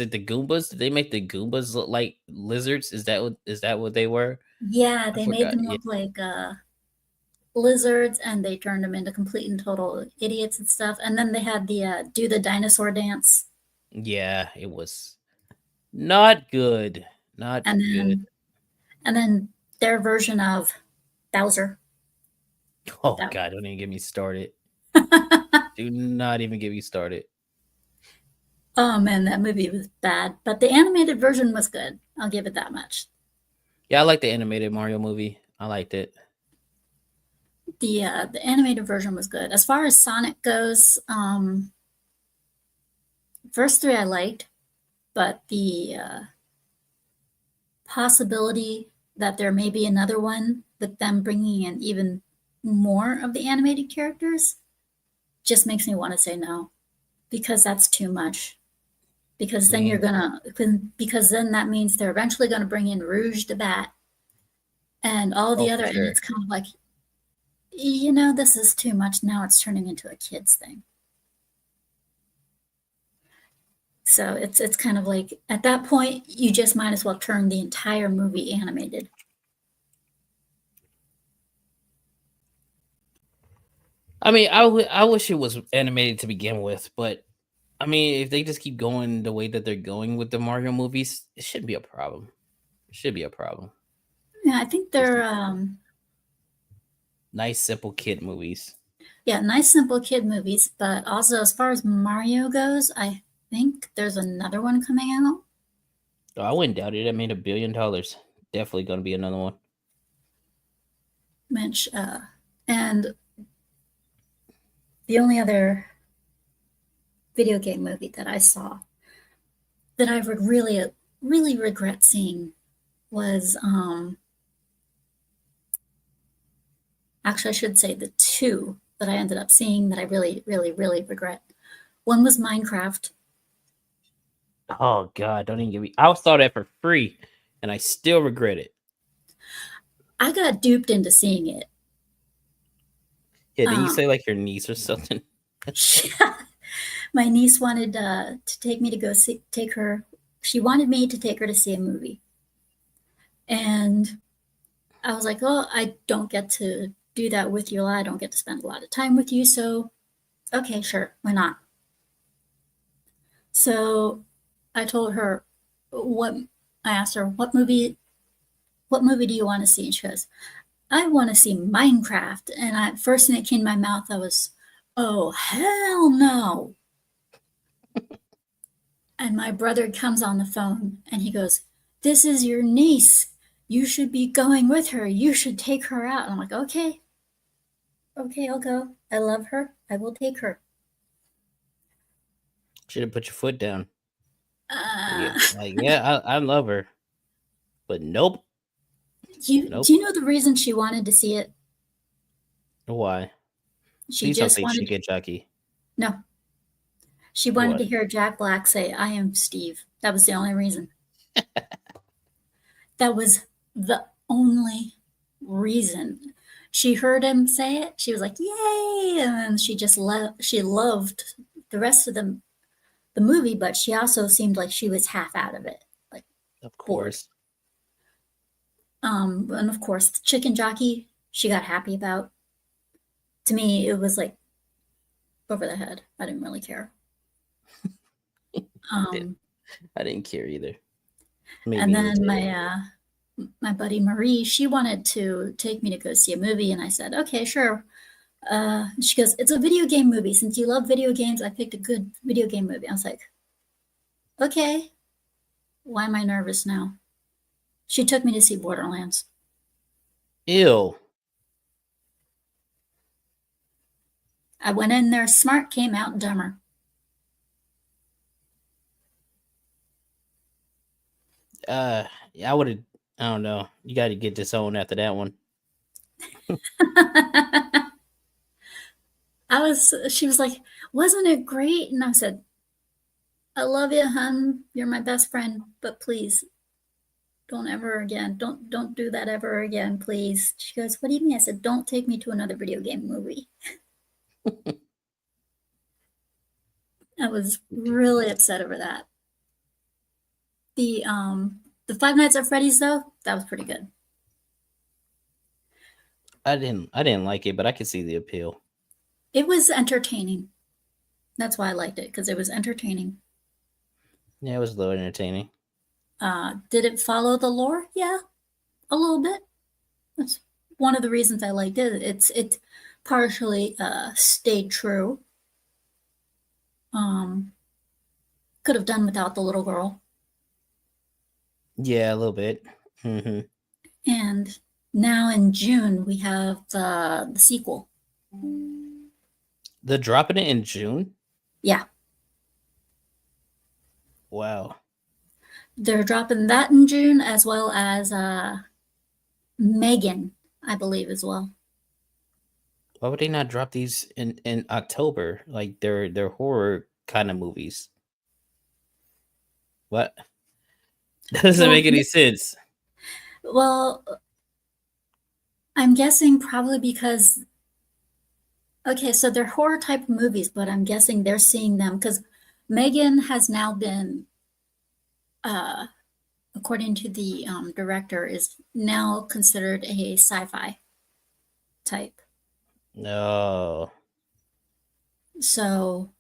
S2: it the Goombas? Did they make the Goombas look like lizards? Is that what they were?
S1: Yeah,
S2: I
S1: they made
S2: forgot.
S1: them
S2: Yeah,
S1: look like lizards, and they turned them into complete and total idiots and stuff. And then they had the do the dinosaur dance,
S2: yeah, it was not good. Not
S1: and
S2: good.
S1: then their version of Bowser.
S2: Oh
S1: That
S2: god, don't even get me started. Do not even get me started.
S1: oh man, that movie was bad, but the animated version was good. I'll give it that much.
S2: Yeah, I like the animated Mario movie. I liked it.
S1: The animated version was good. As far as Sonic goes, first three I liked, but the possibility that there may be another one with them bringing in even more of the animated characters just makes me want to say no, because that's too much. Because then you're
S2: Man.
S1: gonna because then that means they're eventually gonna bring in Rouge the Bat and all
S2: Oh,
S1: the
S2: for
S1: other, and
S2: sure.
S1: it's kind of like, this is too much. Now it's turning into a kids thing. So it's kind of like at that point you just might as well turn the entire movie animated.
S2: I mean, I wish it was animated to begin with, but I mean, if they just keep going the way that they're going with the Mario movies, it shouldn't be a problem. It should be a problem.
S1: Yeah, I think
S2: Just
S1: they're
S2: nice, simple kid movies.
S1: yeah, nice simple kid movies, but also as far as Mario goes, I think there's another one coming out.
S2: Oh, I wouldn't doubt it. It made $1 billion. Definitely going to be another one.
S1: Which and the only other video game movie that I saw that I would really regret seeing was actually I should say the two that I ended up seeing that I really regret. One was Minecraft.
S2: Oh God, don't even give me. I saw that for free, and I still regret it.
S1: I got duped into seeing it.
S2: Yeah, did you
S1: Um,
S2: say like your niece or something?
S1: my niece wanted to take me to go see take her. She wanted me to take her to see a movie, and I was like, "Oh, I don't get to do that with you a lot. I don't get to spend a lot of time with you, so okay, sure, why not?" So I told her what I asked her, what movie do you want to see? And she goes, I want to see Minecraft. And first thing that came to my mouth, I was, oh, hell no. And my brother comes on the phone and he goes, this is your niece. You should be going with her. You should take her out. And I'm like, okay, I'll go. I love her. I will take her.
S2: Should have put your foot down. Yeah,
S1: Uh,
S2: like yeah, I love her, but nope,
S1: do
S2: nope.
S1: you know the reason she wanted to see it?
S2: Why?
S1: She
S2: Please don't
S1: just
S2: say
S1: wanted,
S2: chicken jockey.
S1: no, she wanted to
S2: What?
S1: hear Jack Black say, I am Steve. That was the only reason. That was the only reason. She heard him say it. She was like, "Yay!" And then she loved the rest of the movie, but she also seemed like she was half out of it, like
S2: Of
S1: bored.
S2: course.
S1: And of course, the chicken jockey she got happy about. To me, it was like over the head. I didn't really care.
S2: I did.
S1: Um,
S2: I didn't care either.
S1: and
S2: Maybe
S1: then
S2: irritated.
S1: my buddy Marie, she wanted to take me to go see a movie, and I said, "Okay, sure." She goes, it's a video game movie. Since you love video games, I picked a good video game movie. I was like, okay, why am I nervous now? She took me to see Borderlands.
S2: Ew.
S1: I went in there smart, came out dumber.
S2: Yeah, I would have. I don't know. You got to get disowned after that one.
S1: She was like, wasn't it great? And I said, I love you, hun. You're my best friend, but please don't ever again. Don't do that ever again, please. She goes, what do you mean? I said, don't take me to another video game movie. I was really upset over that. The Five Nights at Freddy's though, that was pretty good.
S2: I didn't like it, but I could see the appeal.
S1: It was entertaining. That's why I liked it, because it was entertaining.
S2: Yeah, it was a little entertaining.
S1: Did it follow the lore? Yeah, a little bit. That's one of the reasons I liked it. It partially stayed true. Could have done without the little girl.
S2: Yeah, a little bit. Hmm.
S1: And now in June we have the sequel.
S2: The dropping it in June.
S1: Yeah,
S2: Wow.
S1: they're dropping that in June, as well as Megan, I believe, as well.
S2: Why would they not drop these in October? Like they're horror kind of movies. What? That doesn't
S1: Well,
S2: make any sense.
S1: well, I'm guessing probably because, okay, so they're horror type movies, but I'm guessing they're seeing them because Megan has now been, uh, according to the director, is now considered a sci-fi type.
S2: No.
S1: So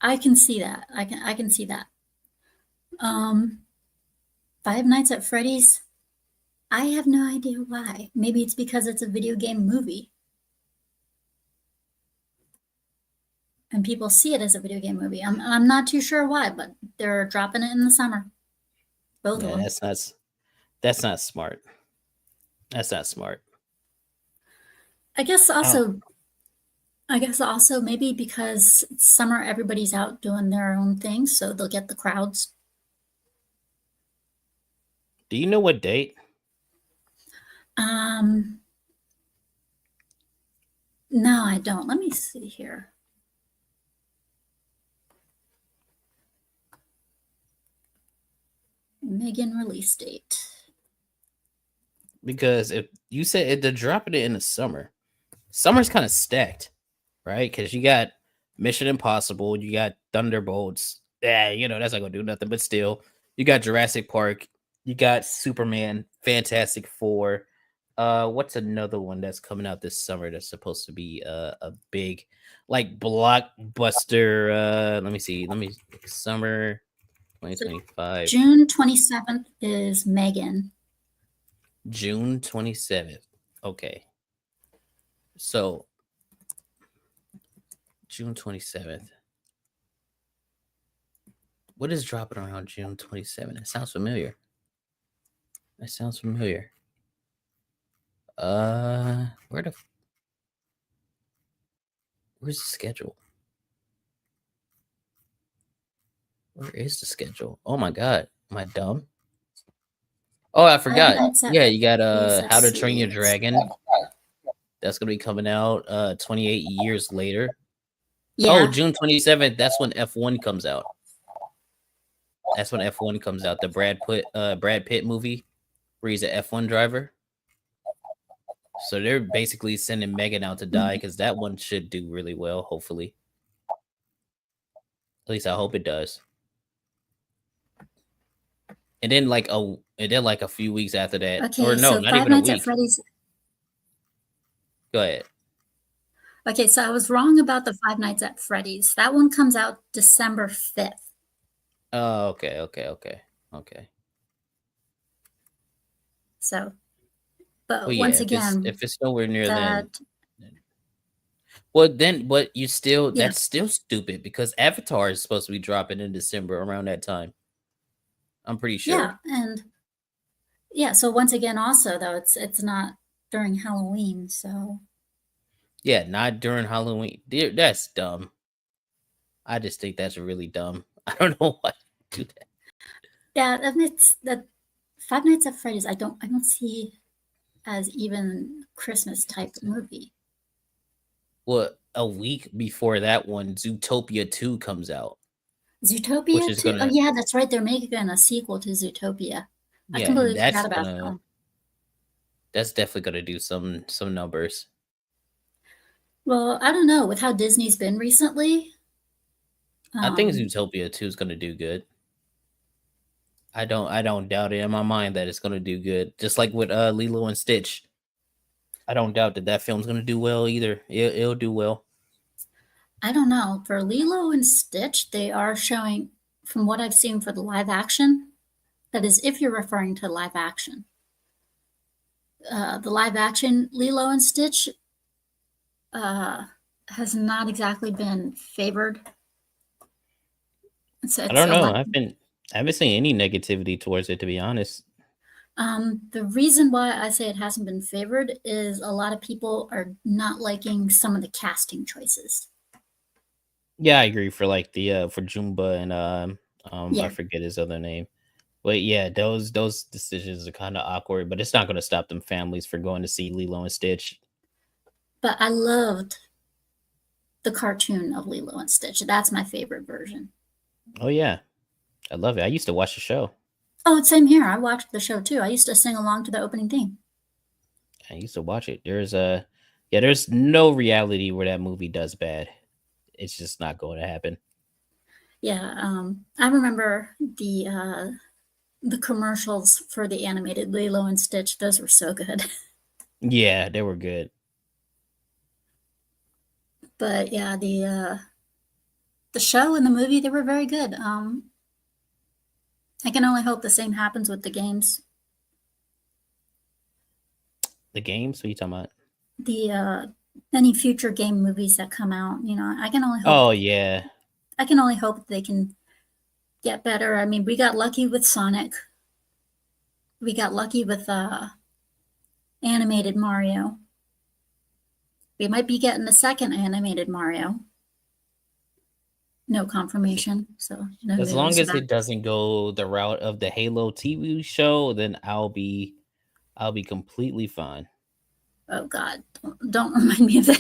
S1: I can see that. I can see that. Um, Five Nights at Freddy's. I have no idea why. Maybe it's because it's a video game movie. And people see it as a video game movie. I'm not too sure why, but they're dropping it in the summer. Both of
S2: Yeah,
S1: them.
S2: that's not smart. That's not smart.
S1: I guess
S2: Oh,
S1: also I guess also maybe because it's summer everybody's out doing their own thing, so they'll get the crowds.
S2: do you know what date?
S1: Um no, I don't. Let me see here. Megan release date.
S2: Because if you said they're dropping it in the summer, summer's kind of stacked, right? Because you got Mission Impossible, you got Thunderbolts. Yeah, that's not gonna do nothing. But still, you got Jurassic Park, you got Superman, Fantastic Four. What's another one that's coming out this summer that's supposed to be a big, like blockbuster? Let me see. Summer
S1: So
S2: 2025,
S1: June 27th is Megan.
S2: June 27th. Okay, so June 27th. What is dropping around June 27th? That sounds familiar. That sounds familiar. Where's the schedule? Where is the schedule? Oh my god. Am I dumb? Oh, I
S1: Five
S2: forgot.
S1: Nights at
S2: Yeah, you got
S1: Freddy's.
S2: How
S1: Let's
S2: to Train
S1: see.
S2: Your Dragon. That's gonna be coming out 28 years later. Oh,
S1: Yeah.
S2: June 27th, that's when F1 comes out. That's when F1 comes out. The Brad Pitt movie where he's an F1 driver. So they're basically sending Megan out to die because that one should do really well, hopefully. At least I hope it does. And then like a few weeks after that, or
S1: Okay,
S2: no,
S1: so
S2: not
S1: Five
S2: even a
S1: Nights at
S2: week.
S1: Freddy's.
S2: Go ahead.
S1: Okay, so I was wrong about the Five Nights at Freddy's. That one comes out December 5th.
S2: Oh, okay.
S1: So,
S2: Well,
S1: but
S2: yeah,
S1: once
S2: if it's
S1: again,
S2: if it's nowhere near then,
S1: that,
S2: but you still
S1: yeah,
S2: that's still stupid because Avatar is supposed to be dropping in December around that time. I'm pretty
S1: yeah,
S2: sure.
S1: and yeah, so once again, also though, it's not during Halloween, so
S2: Yeah, not during Halloween. That's dumb. I just think that's really dumb. I don't know why you do that.
S1: Yeah, that makes that Five Nights at Freddy's. I don't see as even Christmas type movie.
S2: Well, a week before that one, Zootopia 2 comes out, which
S1: Zootopia
S2: is
S1: too. Oh
S2: gonna
S1: yeah, that's right. They're making a sequel to Zootopia. I
S2: yeah, and
S1: completely forgot about that one.
S2: that's definitely gonna do some numbers.
S1: Well, I don't know with how Disney's been recently.
S2: I think
S1: Um,
S2: Zootopia 2 is gonna do good. I don't doubt it in my mind that it's gonna do good. Just like with Lilo and Stitch. I don't doubt that that film's gonna do well either. It'll do well.
S1: I don't know. For Lilo and Stitch, they are showing, from what I've seen for the live action, that is, if you're referring to live action, the live action Lilo and Stitch uh, has not exactly been favored. So
S2: I
S1: it's
S2: don't
S1: a
S2: know.
S1: lot.
S2: I haven't seen any negativity towards it, to be honest.
S1: The reason why I say it hasn't been favored is a lot of people are not liking some of the casting choices.
S2: Yeah, I agree for like the for Jumba and I
S1: Yeah,
S2: forget his other name. But yeah, those decisions are kind of awkward, but it's not going to stop them families for going to see Lilo and Stitch.
S1: but I loved the cartoon of Lilo and Stitch. That's my favorite version.
S2: Oh yeah, I love it. I used to watch the show.
S1: Oh, same here. I watched the show too. I used to sing along to the opening theme.
S2: I used to watch it. There's no reality where that movie does bad. It's just not going to happen.
S1: Yeah, I remember the commercials for the animated Lilo and Stitch. Those were so good.
S2: Yeah, they were good.
S1: But yeah, the show and the movie, they were very good. I can only hope the same happens with the games.
S2: The games? What are you talking about?
S1: The any future game movies that come out, I can only hope
S2: Oh yeah,
S1: they can get better. I mean, we got lucky with Sonic. We got lucky with animated Mario. We might be getting a second animated Mario. No confirmation, so no
S2: as long
S1: news
S2: as
S1: about.
S2: it doesn't go the route of the Halo TV show, then I'll be completely fine.
S1: Oh God, don't remind me of the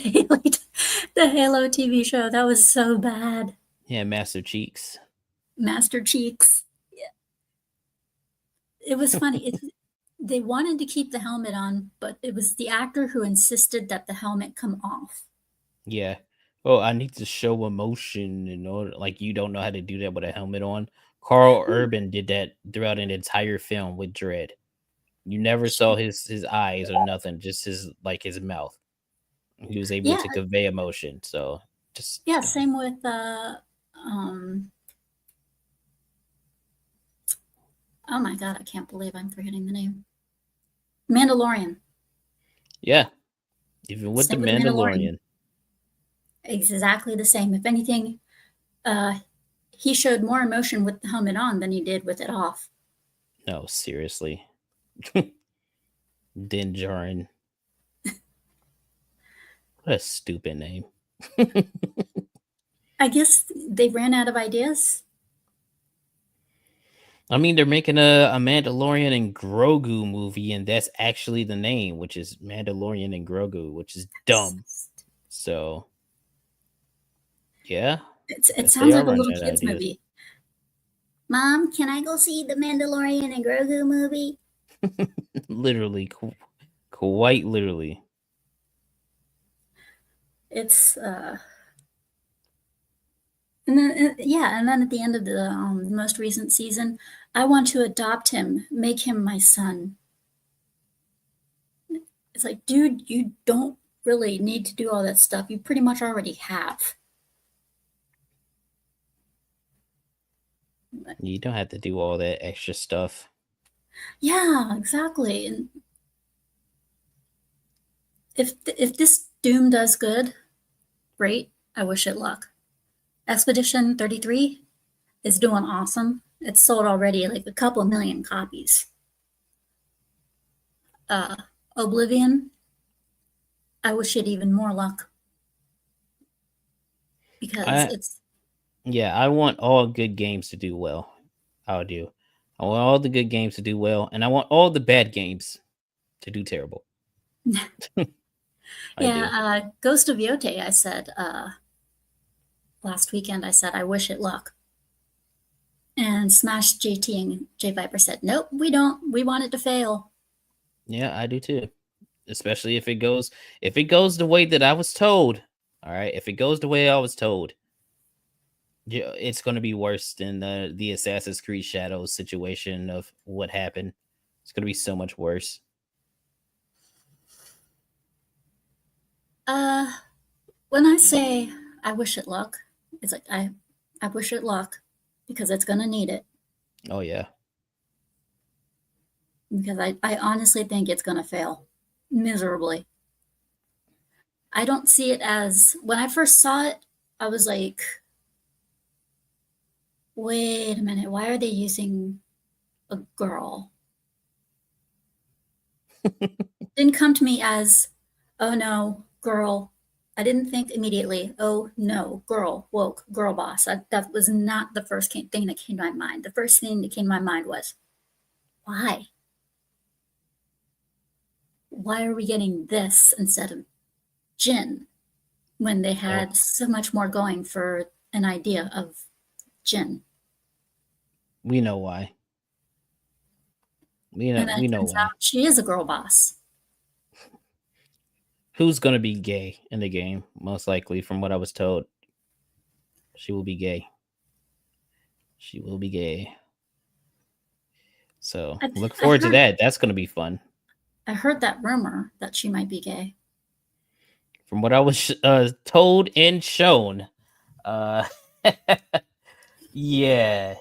S1: Halo TV show. That was so bad.
S2: Yeah, Master Cheeks.
S1: Master Cheeks. Yeah. It was funny. They wanted to keep the helmet on, but it was the actor who insisted that the helmet come off.
S2: Yeah. Oh, I need to show emotion in order like you don't know how to do that with a helmet on. Carl Urban did that throughout an entire film with Dread. You never saw his eyes or nothing, just his mouth. He was able
S1: Yeah,
S2: to convey emotion. So just
S1: yeah. Same with um. Oh my God, I can't believe I'm forgetting the name. Mandalorian.
S2: yeah. Even with the
S1: Same with Mandalorian.
S2: Mandalorian.
S1: Exactly the same. If anything, uh, he showed more emotion with the helmet on than he did with it off.
S2: No, seriously. Din Djarin. What a stupid name.
S1: I guess they ran out of ideas.
S2: I mean, they're making a Mandalorian and Grogu movie, and that's actually the name, which is Mandalorian and Grogu, which is dumb. So, yeah,
S1: It
S2: guess they
S1: sounds
S2: are
S1: like a
S2: running
S1: little
S2: out of
S1: kids
S2: ideas.
S1: movie. Mom, can I go see the Mandalorian and Grogu movie?
S2: Literally, quite literally.
S1: It's and then yeah, and then at the end of the most recent season, I want to adopt him, make him my son. It's like, dude, you don't really need to do all that stuff. You pretty much already have. But,
S2: You don't have to do all that extra stuff.
S1: yeah, exactly. And if this Doom does good, great. I wish it luck. Expedition 33 is doing awesome. It's sold already like a couple million copies. Uh, Oblivion, I wish it even more luck. because
S2: I
S1: it's
S2: Yeah, I want all good games to do well. I do. I want all the good games to do well, and I want all the bad games to do terrible. I
S1: yeah.
S2: do.
S1: Ghost of Yote. I said last weekend. I said I wish it luck. And Smash JT and J Viper said, "Nope, we don't. We want it to fail."
S2: Yeah, I do too. Especially if it goes the way that I was told. All right, if it goes the way I was told, yeah, it's going to be worse than the Assassin's Creed Shadows situation of what happened. It's going to be so much worse.
S1: Uh, when I say I wish it luck, it's like I wish it luck because it's gonna need it.
S2: Oh yeah.
S1: Because I honestly think it's gonna fail miserably. I don't see it as when I first saw it, I was like, wait a minute, why are they using a girl? Didn't come to me as, oh no, girl. I didn't think immediately, oh no, girl, woke, girl boss. That was not the first thing that came to my mind. The first thing that came to my mind was, why? Why are we getting this instead of Jin when they
S2: Oh,
S1: had so much more going for an idea of Jin?
S2: we know why.
S1: And then
S2: We
S1: it
S2: know
S1: turns
S2: why.
S1: out she is a girl boss.
S2: Who's going to be gay in the game? Most likely, from what I was told, she will be gay. She will be gay. So
S1: I,
S2: look
S1: I
S2: forward to
S1: heard
S2: that. That's going to be fun.
S1: I heard that rumor that she might be gay.
S2: From what I was told and shown, uh, yeah.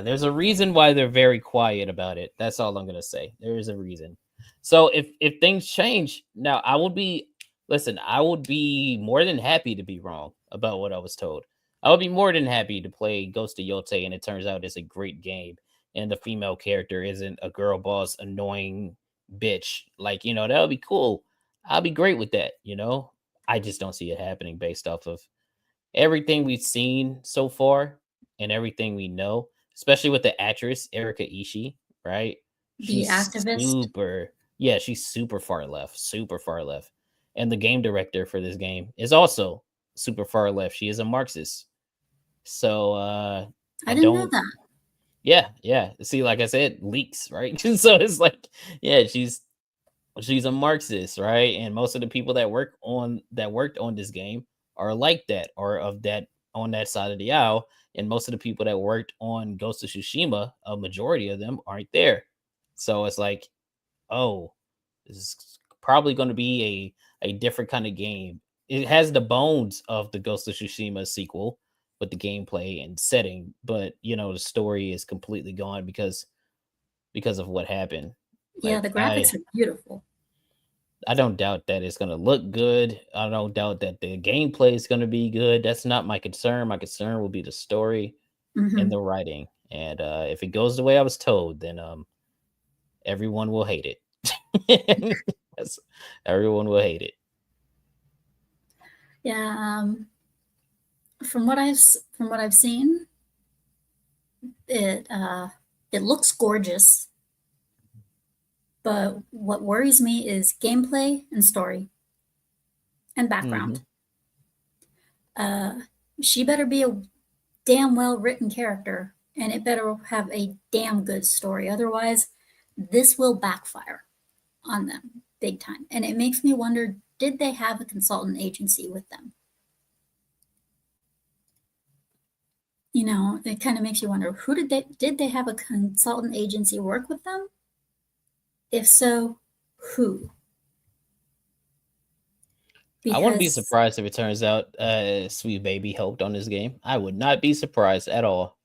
S2: There's a reason why they're very quiet about it. That's all I'm gonna say. There is a reason. So if things change, now I would be listen. I would be more than happy to be wrong about what I was told. I would be more than happy to play Ghost of Yote, and it turns out it's a great game, and the female character isn't a girl boss, annoying bitch. Like that would be cool. I'll be great with that. I just don't see it happening based off of everything we've seen so far and everything we know, especially with the actress Erika Ishii, right?
S1: The
S2: She's
S1: activist.
S2: super, yeah, she's super far left. And the game director for this game is also super far left. She is a Marxist. So
S1: I
S2: I
S1: didn't know
S2: don't
S1: that.
S2: yeah. See, like I said, leaks, right? So it's like, yeah, she's a Marxist, right? And most of the people that worked on this game are like that, or of that on that side of the aisle. And most of the people that worked on Ghost of Tsushima, a majority of them aren't there. So it's like, oh, this is probably going to be a different kind of game. It has the bones of the Ghost of Tsushima sequel with the gameplay and setting, but the story is completely gone because of what happened.
S1: Yeah,
S2: Like
S1: the graphics are beautiful.
S2: I don't doubt that it's gonna look good. I don't doubt that the gameplay is gonna be good. That's not my concern. My concern will be the story and
S1: Hmm.
S2: the writing. And if it goes the way I was told, then everyone will hate it. Yes, everyone will hate it.
S1: Yeah, from what I've seen, it it looks gorgeous. But what worries me is gameplay and story and background.
S2: Hmm.
S1: Uh, she better be a damn well written character, and it better have a damn good story. Otherwise, this will backfire on them big time. And it makes me wonder, did they have a consultant agency with them? It kind of makes you wonder, who did they have a consultant agency work with them? If so, who?
S2: I wouldn't be
S1: Because
S2: surprised if it turns out Sweet Baby helped on this game. I would not be surprised at all.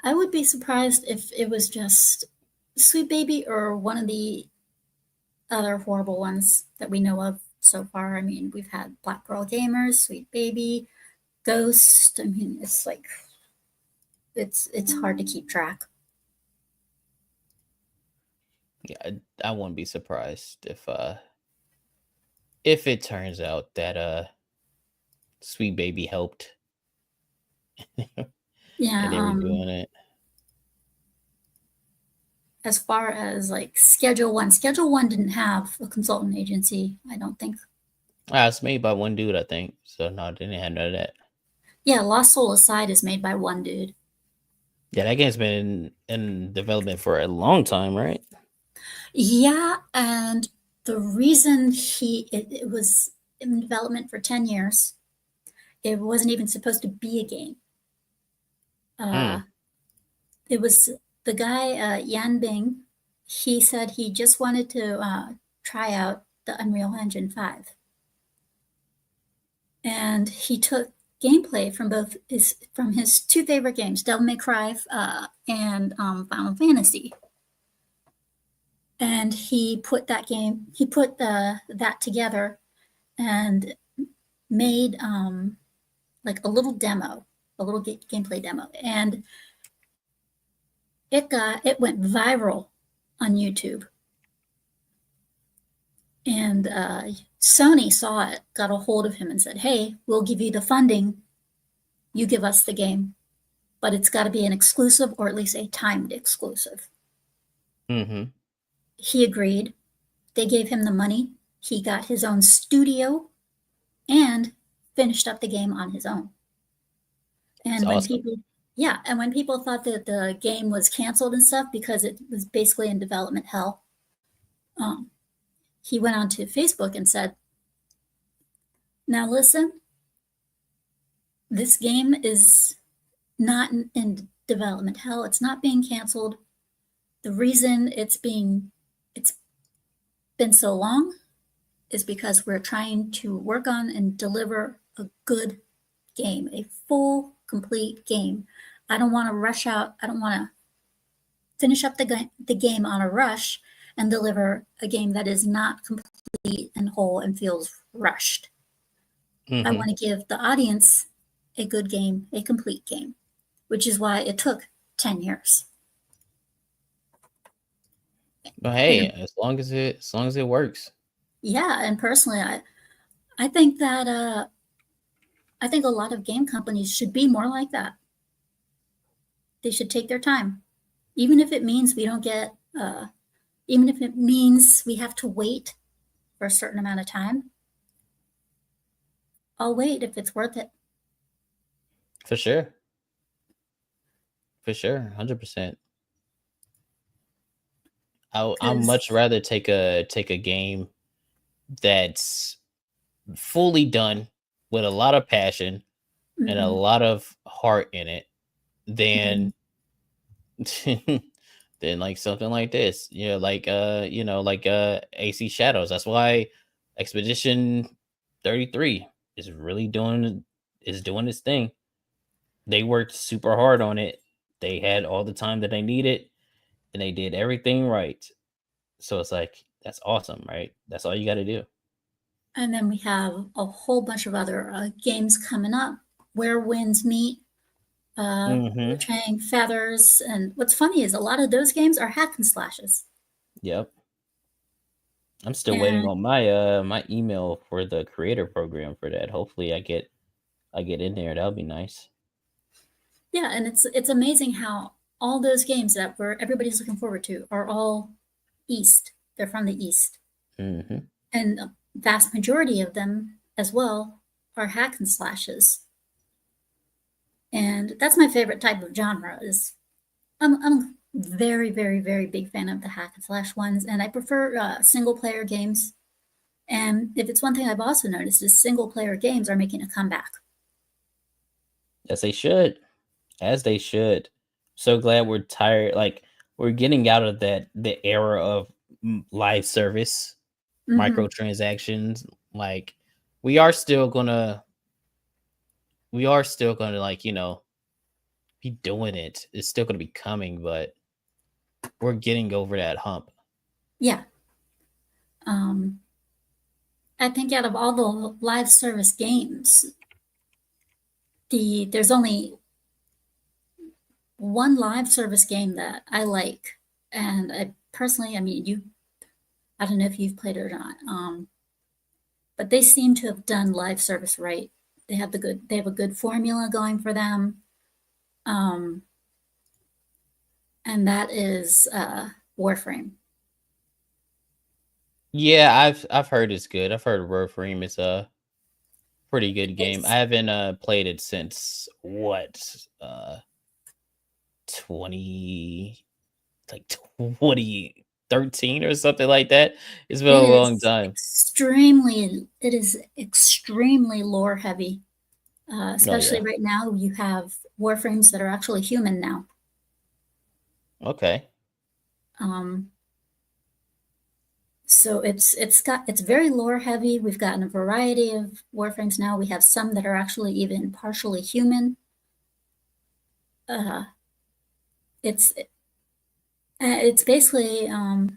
S1: I would be surprised if it was just Sweet Baby or one of the other horrible ones that we know of so far. I mean, we've had Black Girl Gamers, Sweet Baby, Ghost. I mean, it's like it's hard to keep track.
S2: Yeah, I wouldn't be surprised if it turns out that Sweet Baby helped,
S1: Yeah,
S2: and they were doing it.
S1: as far as like Schedule One didn't have a consultant agency, I don't think.
S2: Ah, it's made by one dude, I think. So no, they didn't have none of that.
S1: Yeah, Lost Soul Aside is made by one dude.
S2: Yeah, that game's been in development for a long time, right?
S1: Yeah, and the reason it was in development for 10 years, it wasn't even supposed to be a game.
S2: Hmm.
S1: Uh, it was the guy, Yan Bing, he said he just wanted to try out the Unreal Engine 5. And he took gameplay from his two favorite games, Devil May Cry and Final Fantasy. And he put that together and made like a little demo, a little gameplay demo, and it went viral on YouTube. And Sony saw it, got a hold of him, and said, "Hey, we'll give you the funding. You give us the game, but it's got to be an exclusive or at least a timed exclusive."
S2: Mm-hmm.
S1: He agreed. They gave him the money. He got his own studio and finished up the game on his own.
S2: It's
S1: And
S2: awesome.
S1: when people thought that the game was canceled and stuff because it was basically in development hell, um, he went onto Facebook and said, "Now listen, this game is not in development hell. It's not being canceled. The reason it's been so long is because we're trying to work on and deliver a good game, a full, complete game. I don't want to rush out. I don't want to finish up the game on a rush and deliver a game that is not complete and whole and feels rushed. I
S2: Mm-hmm.
S1: want to give the audience a good game, a complete game, which is why it took 10 years."
S2: But hey,
S1: And
S2: as long as it works.
S1: yeah, and personally, I think that I think a lot of game companies should be more like that. They should take their time, even if it means we don't get, even if it means we have to wait for a certain amount of time. I'll wait if it's worth it.
S2: For sure. For sure. 100%. I'll
S1: Because,
S2: much rather take a game that's fully done with a lot of passion and a
S1: mm-hmm,
S2: lot of heart in it
S1: mm-hmm.
S2: than than like something like this. Like AC Shadows. That's why Expedition 33 is really doing its thing. They worked super hard on it. They had all the time that they needed and they did everything right. So it's like that's awesome, right? That's all you got to do.
S1: And then we have a whole bunch of other games coming up. Where Winds Meet,
S2: Mhm.
S1: Portraying Feathers, and what's funny is a lot of those games are hack and slashes.
S2: Yep. I'm still waiting
S1: And
S2: on my email for the creator program for that. Hopefully I get in there. That'll be nice.
S1: yeah, and it's amazing how all those games that everybody's looking forward to are all East. They're from the East,
S2: Mhm.
S1: and the vast majority of them as well are hack and slashes. And that's my favorite type of genre. Is I'm very very very big fan of the hack and slash ones, and I prefer single player games. And if it's one thing I've also noticed is single player games are making a comeback.
S2: As they should. As they should. So glad we're tired. Like we're getting out of the era of live service
S1: Hmm.
S2: microtransactions. Like we are still gonna we are still gonna like be doing it. It's still gonna be coming, but we're getting over that hump.
S1: Yeah. Um, I think out of all the live service games, there's only one live service game that I like, and I personally, I mean, I don't know if you've played it or not, but they seem to have done live service right. they have a good formula going for them. Um, and that is Warframe.
S2: Yeah, I've heard it's good. I've heard Warframe is a pretty good game. I
S1: It's
S2: haven't played it since what 20 like 2013 or something like that. It's been a long time.
S1: it is extremely lore heavy.
S2: Oh
S1: Especially
S2: yeah.
S1: right now, you have Warframes that are actually human now.
S2: Okay.
S1: Um, so it's very lore heavy. We've gotten a variety of Warframes now. We have some that are actually even partially human. Uh, it's basically and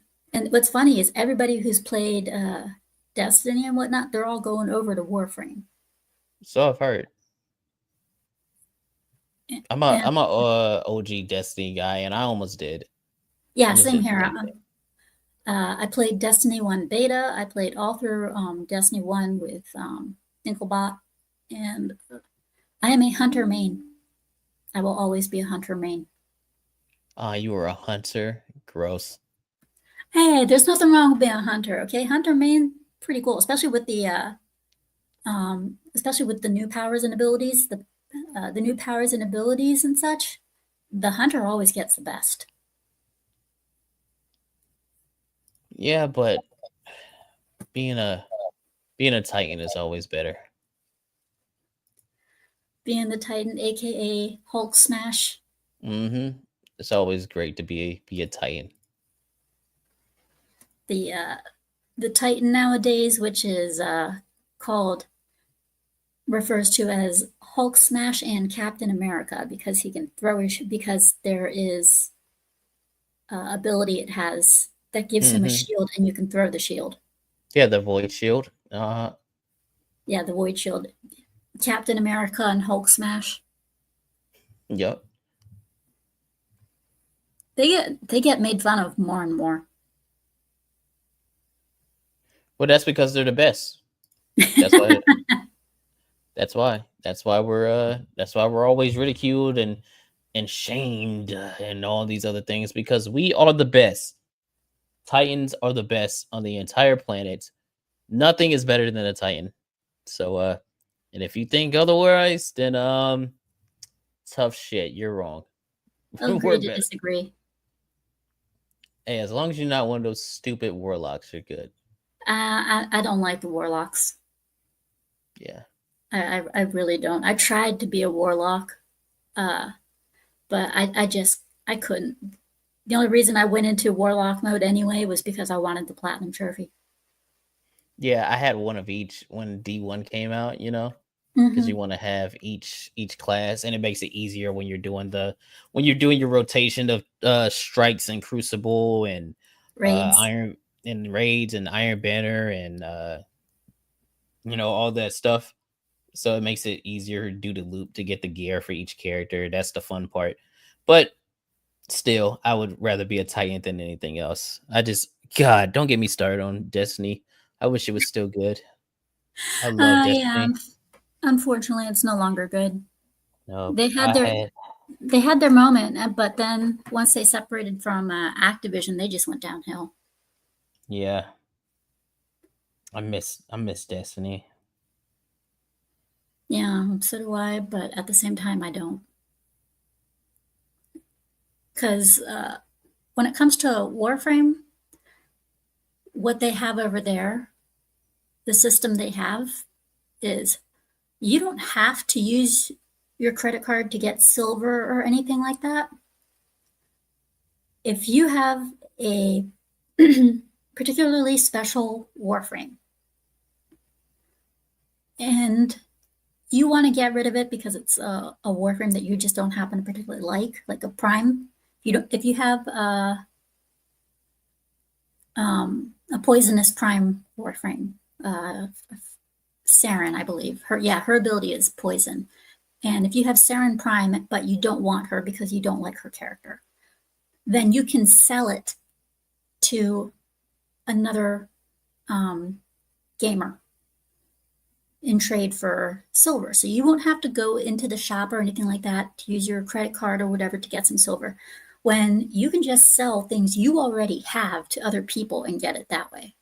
S1: what's funny is everybody who's played Destiny and whatnot, they're all going over to Warframe.
S2: So I've heard.
S1: And
S2: I'm a OG Destiny guy, and I almost did.
S1: yeah,
S2: Almost
S1: same
S2: did
S1: here.
S2: the same thing.
S1: I played Destiny 1 beta. I played all through Destiny 1 with Dinklebot. And I am a hunter main. I will always be a hunter main.
S2: Ah, you were a hunter. Gross.
S1: Hey, there's nothing wrong with being a hunter, okay? Hunter main, pretty cool, especially with the new powers and abilities, the new powers and abilities and such. The hunter always gets the best.
S2: Yeah, but being a being a Titan is always better.
S1: Being the Titan, aka Hulk Smash,
S2: Mm-hmm. It's always great to be a Titan.
S1: the the Titan nowadays, which is called refers to as Hulk Smash and Captain America because he can throw his because there is ability it has that gives him a
S2: Mm-hmm.
S1: shield and you can throw the shield.
S2: Yeah, the void shield.
S1: Yeah, the void shield. Captain America and Hulk Smash.
S2: Yep.
S1: They get made fun of more and more.
S2: Well, that's because they're the best. That's why. That's why we're always ridiculed and shamed and all these other things because we are the best. Titans are the best on the entire planet. Nothing is better than a Titan. So and if you think otherwise, then tough shit. You're wrong. We're
S1: Agree to
S2: better.
S1: disagree.
S2: Hey, as long as you're not one of those stupid warlocks, you're good.
S1: I don't like the warlocks.
S2: Yeah.
S1: I really don't. I tried to be a warlock, uh, but I couldn't. The only reason I went into warlock mode anyway was because I wanted the platinum trophy.
S2: Yeah, I had one of each when D1 came out, because you
S1: Hmm.
S2: want to have each class, and it makes it easier when you're doing your rotation of strikes and crucible and
S1: Raids.
S2: iron and raids and iron banner and all that stuff. So it makes it easier to do the loop to get the gear for each character. That's the fun part. But still, I would rather be a Titan than anything else. God, don't get me started on Destiny. I wish it was still good. I love
S1: Yeah,
S2: Destiny.
S1: unfortunately, it's no longer good.
S2: Nope.
S1: They had their they had their moment, but then once they separated from Activision, they just went downhill.
S2: Yeah, I miss Destiny.
S1: Yeah, so do I, but at the same time, I don't. Because when it comes to Warframe, what they have over there, the system they have, is you don't have to use your credit card to get silver or anything like that. If you have a particularly special Warframe and you want to get rid of it because it's a Warframe that you just don't happen to particularly like a Prime. If you have a poisonous Prime Warframe, uh, Saren, I believe her ability is poison. And if you have Saren Prime, but you don't want her because you don't like her character, then you can sell it to another gamer. in trade for silver. So you won't have to go into the shop or anything like that to use your credit card or whatever to get some silver, when you can just sell things you already have to other people and get it that way.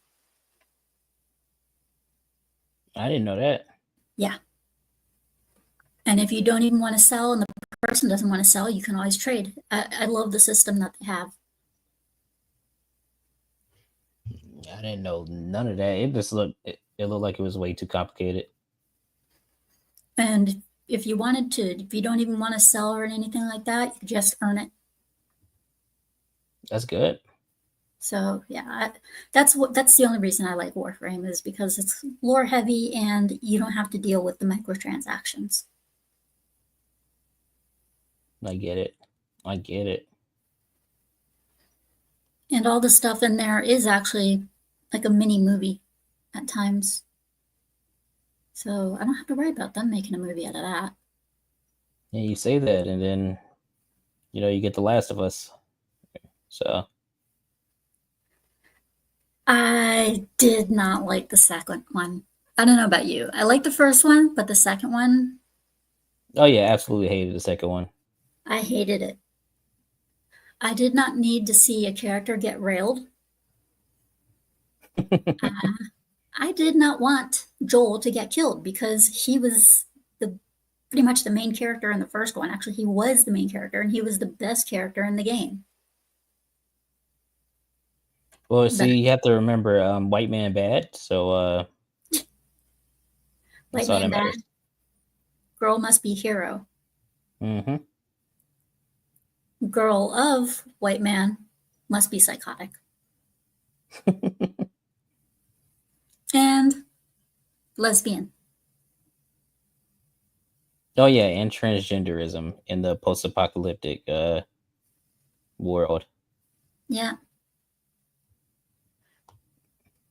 S2: I didn't know that.
S1: Yeah. And if you don't even want to sell and the person doesn't want to sell, you can always trade. I love the system that they have.
S2: I didn't know none of that. It just it looked like it was way too complicated.
S1: And if you wanted to, if you don't even want to sell or anything like that, you just earn it.
S2: That's good.
S1: So yeah, that's the only reason I like Warframe, is because it's lore heavy and you don't have to deal with the microtransactions.
S2: I get it. I get it.
S1: And all the stuff in there is actually like a mini movie at times. So I don't have to worry about them making a movie out of that.
S2: Yeah, you say that, and then you get The Last of Us. So
S1: I did not like the second one. I don't know about you. I like the first one, but the second one,
S2: oh yeah, absolutely hated the second one.
S1: I hated it. I did not need to see a character get railed. I did not want Joel to get killed because he was the pretty much the main character in the first one. Actually, he was the main character and he was the best character in the game.
S2: Well,
S1: But
S2: see, you have to remember, white man bad, so
S1: white
S2: that's all that
S1: man bad,
S2: matters.
S1: girl must be hero.
S2: Mm-hmm.
S1: Girl of white man must be psychotic. And lesbian.
S2: Oh yeah, and transgenderism in the post-apocalyptic world.
S1: Yeah.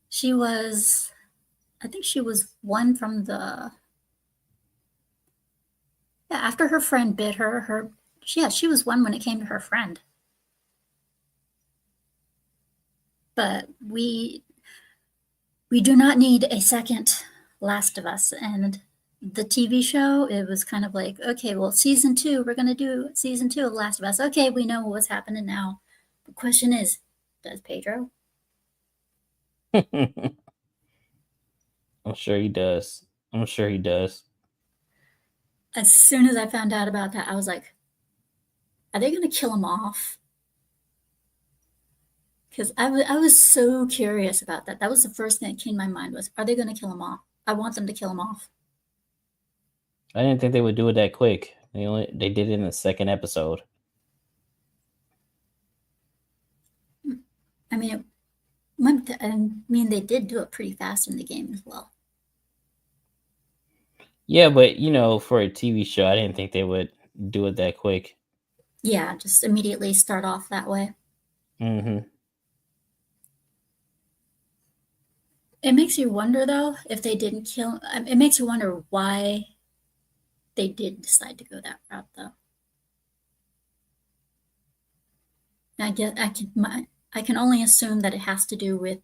S1: She was, I think she was one from the, yeah, after her friend bit her, yeah, she was one when it came to her friend. But we do not need a second Last of Us. And the TV show, it was kind of like, okay, well, season 2, we're going to do season 2 of Last of Us. Okay, we know what's happening now. The question is, does Pedro?
S2: I'm sure he does. I'm sure he does.
S1: As soon as I found out about that, I was like, are they going to kill him off? Because I was so curious about that. That was the first thing that came to my mind was, are they going to kill him off? I want them to kill him off.
S2: I didn't think they would do it that quick. They did it in the second episode.
S1: I mean, they did do it pretty fast in the game as well.
S2: Yeah, but for a TV show, I didn't think they would do it that quick.
S1: Yeah, just immediately start off that way.
S2: Mm-hmm.
S1: It makes you wonder, though, if they didn't kill. It makes you wonder why they did decide to go that route, though. I can only assume that it has to do with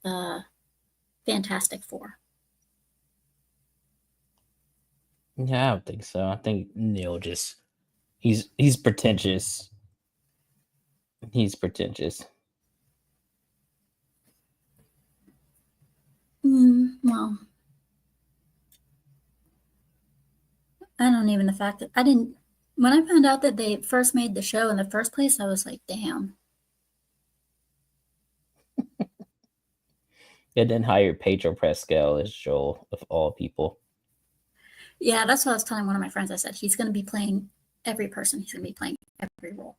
S1: Fantastic Four.
S2: Yeah, I don't think so. I think Neil just he's pretentious. He's pretentious.
S1: Well, I don't even the fact that I didn't. When I found out that they first made the show in the first place, I was like, damn.
S2: They didn't hire Pedro Pascal as Joel of all people.
S1: Yeah, that's what I was telling one of my friends. I said, he's going to be playing every person, he's going to be playing every role.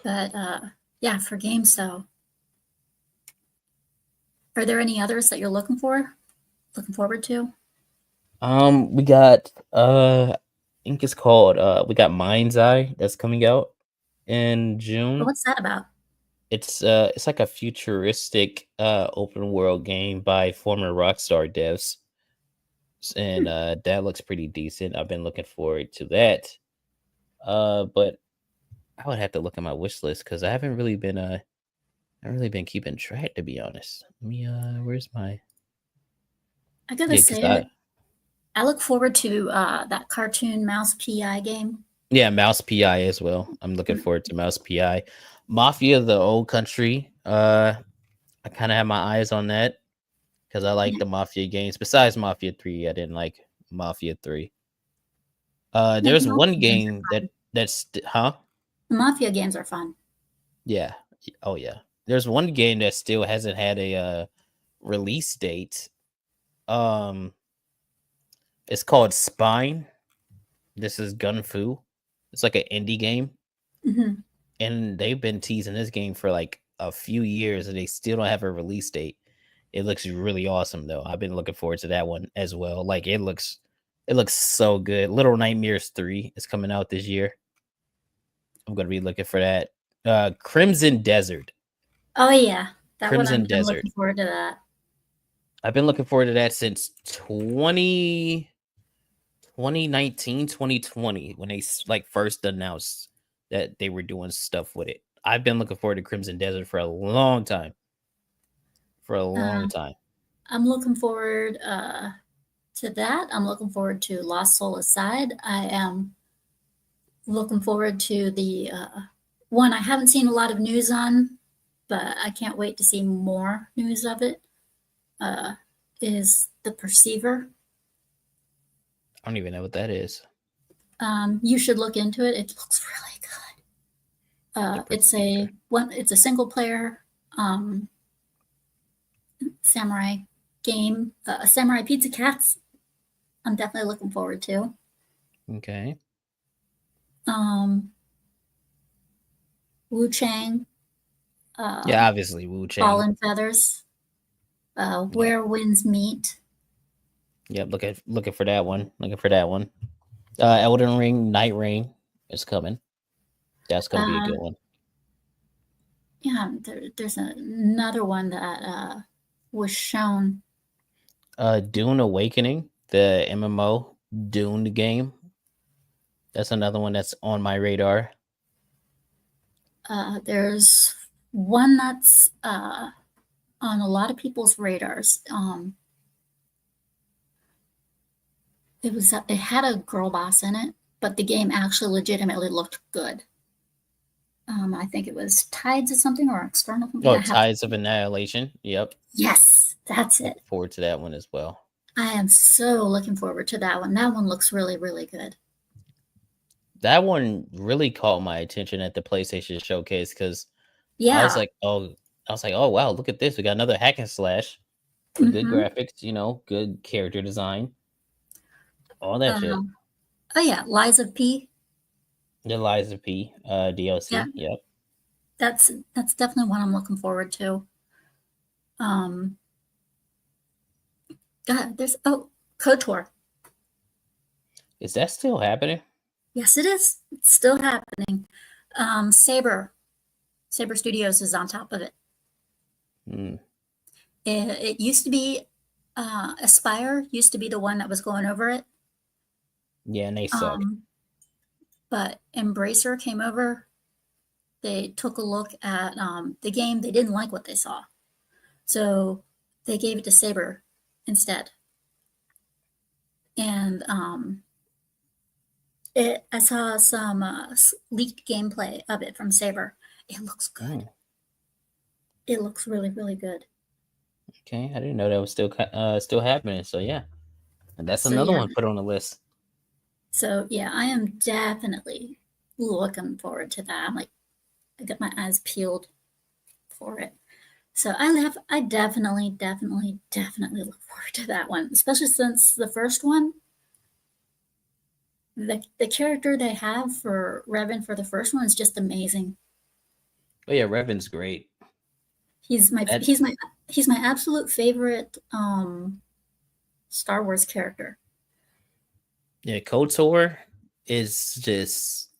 S1: But yeah, for games, though, are there any others that you're looking forward to?
S2: We got I think it's called we got Mind's Eye that's coming out in
S1: But
S2: June.
S1: what's that about?
S2: It's like a futuristic open world game by former Rockstar devs. And that looks pretty decent. I've been looking forward to that. But I would have to look at my wish list because I haven't really been keeping track, to be honest. Let me where's my
S1: I gotta
S2: Yeah, because
S1: say, I look forward to that cartoon mouse PI game.
S2: yeah, Mouse PI as well. I'm looking
S1: Mm,
S2: forward to Mouse PI. Mafia, the old country. I kind of have my eyes on that because I like
S1: yeah,
S2: the Mafia games. Besides Mafia 3, I didn't like Mafia 3.
S1: yeah, the
S2: There's one
S1: Mafia games
S2: game
S1: are fun.
S2: huh?
S1: The Mafia games are fun.
S2: Yeah. Oh yeah. There's one game that still hasn't had a release date. Um, it's called Spine. This is Gun Fu. It's like an indie game,
S1: Hmm.
S2: and they've been teasing this game for like a few years, and they still don't have a release date. It looks really awesome though. I've been looking forward to that one as well. Like it looks so good. Little Nightmares 3 is coming out this year. I'm gonna be looking for that. Crimson Desert.
S1: Oh yeah, that one
S2: Crimson
S1: I'm
S2: Desert.
S1: looking forward to that.
S2: I've been looking forward to that since 2019, 2020, when they like first announced that they were doing stuff with it. I've been looking forward to Crimson Desert for a long time. For a long
S1: Uh,
S2: time.
S1: I'm looking forward to that. I'm looking forward to Lost Soul Aside. I am looking forward to the one I haven't seen a lot of news on, but I can't wait to see more news of it. Uh, is the Perceiver.
S2: I don't even know what that is.
S1: You should look into it. It looks really good.
S2: The
S1: It's
S2: Perceiver.
S1: it's a single player um, samurai game. Samurai Pizza Cats. I'm definitely looking forward to.
S2: Okay.
S1: Um, Wu Chang, uh,
S2: Yeah, obviously Wu Chang.
S1: Fallen Feathers,
S2: Yep.
S1: Where Winds Meet.
S2: Yep. Looking for that one. Looking for that one. Elden Ring, Night Rain is coming. That's gonna be a
S1: Uh,
S2: good one.
S1: yeah, there's another one that was shown.
S2: Dune Awakening, the MMO Dune game. That's another one that's on my radar.
S1: There's one that's on a lot of people's radars. It had a girl boss in it, but the game actually legitimately looked good. I think it was Tides of something or External something.
S2: Oh,
S1: I have to.
S2: Tides of Annihilation. Yep.
S1: Yes, that's it.
S2: Looking forward to that one as well.
S1: I am so looking forward to that one. That one looks really, really good.
S2: That one really caught my attention at the PlayStation Showcase because I was
S1: Yeah.
S2: like, oh wow, look at this. We got another hack and slash with good
S1: Mm-hmm.
S2: graphics, good character design, all that shit.
S1: Um, oh yeah, Lies of P.
S2: The Liza P
S1: Yeah,
S2: DLC. Yep.
S1: that's definitely one I'm looking forward to. Um, God, there's KOTOR.
S2: Is that still happening?
S1: Yes, it is. It's still happening. Saber Studios is on top of it.
S2: Hmm.
S1: It used to be Aspire used to be the one that was going over it.
S2: Yeah, and they suck.
S1: Um, but Embracer came over. They took a look at the game. They didn't like what they saw, so they gave it to Saber instead. And I saw some leaked gameplay of it from Saber. It looks good.
S2: Hmm.
S1: It looks really, really good.
S2: Okay, I didn't know that was still happening. So yeah, and that's
S1: So
S2: another
S1: yeah,
S2: one put on the list.
S1: I am definitely looking forward to that. I'm like, I got my eyes peeled for it. So I definitely, definitely, definitely look forward to that one, especially since the first one, the character they have for Revan for the first one is just amazing.
S2: But yeah, Revan's great.
S1: He's my
S2: That
S1: he's my he's my absolute favorite Star Wars character.
S2: Yeah, KOTOR is just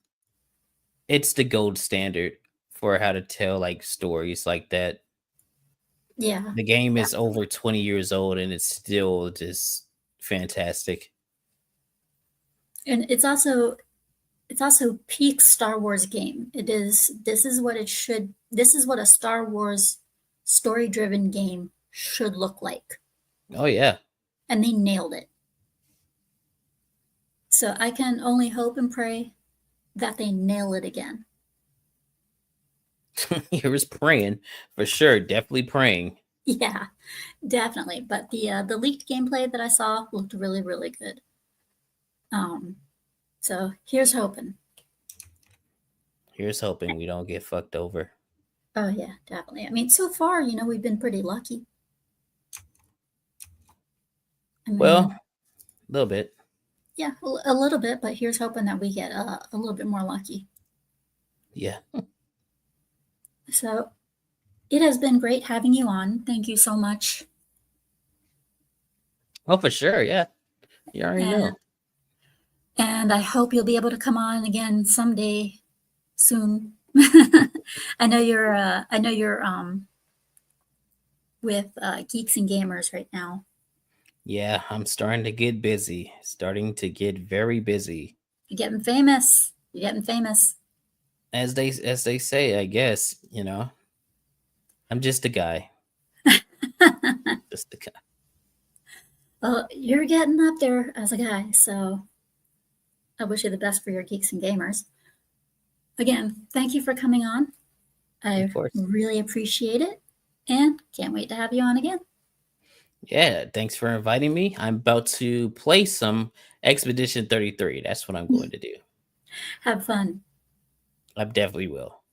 S2: it's the gold standard for how to tell like stories like that.
S1: Yeah,
S2: The game
S1: yeah,
S2: is over 20 years old and it's still just fantastic.
S1: and it's also peak Star Wars game. It is. This is what it should. This is what a Star Wars story-driven game should look like.
S2: Oh yeah.
S1: and they nailed it. So I can only hope and pray that they nail it again.
S2: Here's praying for sure. Definitely praying.
S1: Yeah, definitely. But the leaked gameplay that I saw looked really, really good. So here's hoping.
S2: Here's hoping we don't get fucked over.
S1: Oh yeah, definitely. I mean, so far, we've been pretty lucky. I
S2: Well,
S1: mean,
S2: a little bit.
S1: yeah, a little bit, but here's hoping that we get a little bit more lucky.
S2: Yeah.
S1: So it has been great having you on. Thank you so much.
S2: Oh, for sure. Yeah. You already
S1: And
S2: know.
S1: and I hope you'll be able to come on again someday soon. I know you're with Geeks and Gamers right now.
S2: Yeah, I'm starting to get busy. Starting to get very busy.
S1: You're getting famous. You're getting famous.
S2: As they say, I guess, I'm just a guy. Just a guy.
S1: Well, you're getting up there as a guy, so I wish you the best for your Geeks and Gamers. Again, thank you for coming on.
S2: Of
S1: I
S2: course.
S1: really appreciate it and can't wait to have you on again.
S2: Yeah, thanks for inviting me. I'm about to play some Expedition 33. That's what I'm going to do.
S1: Have fun.
S2: I definitely will.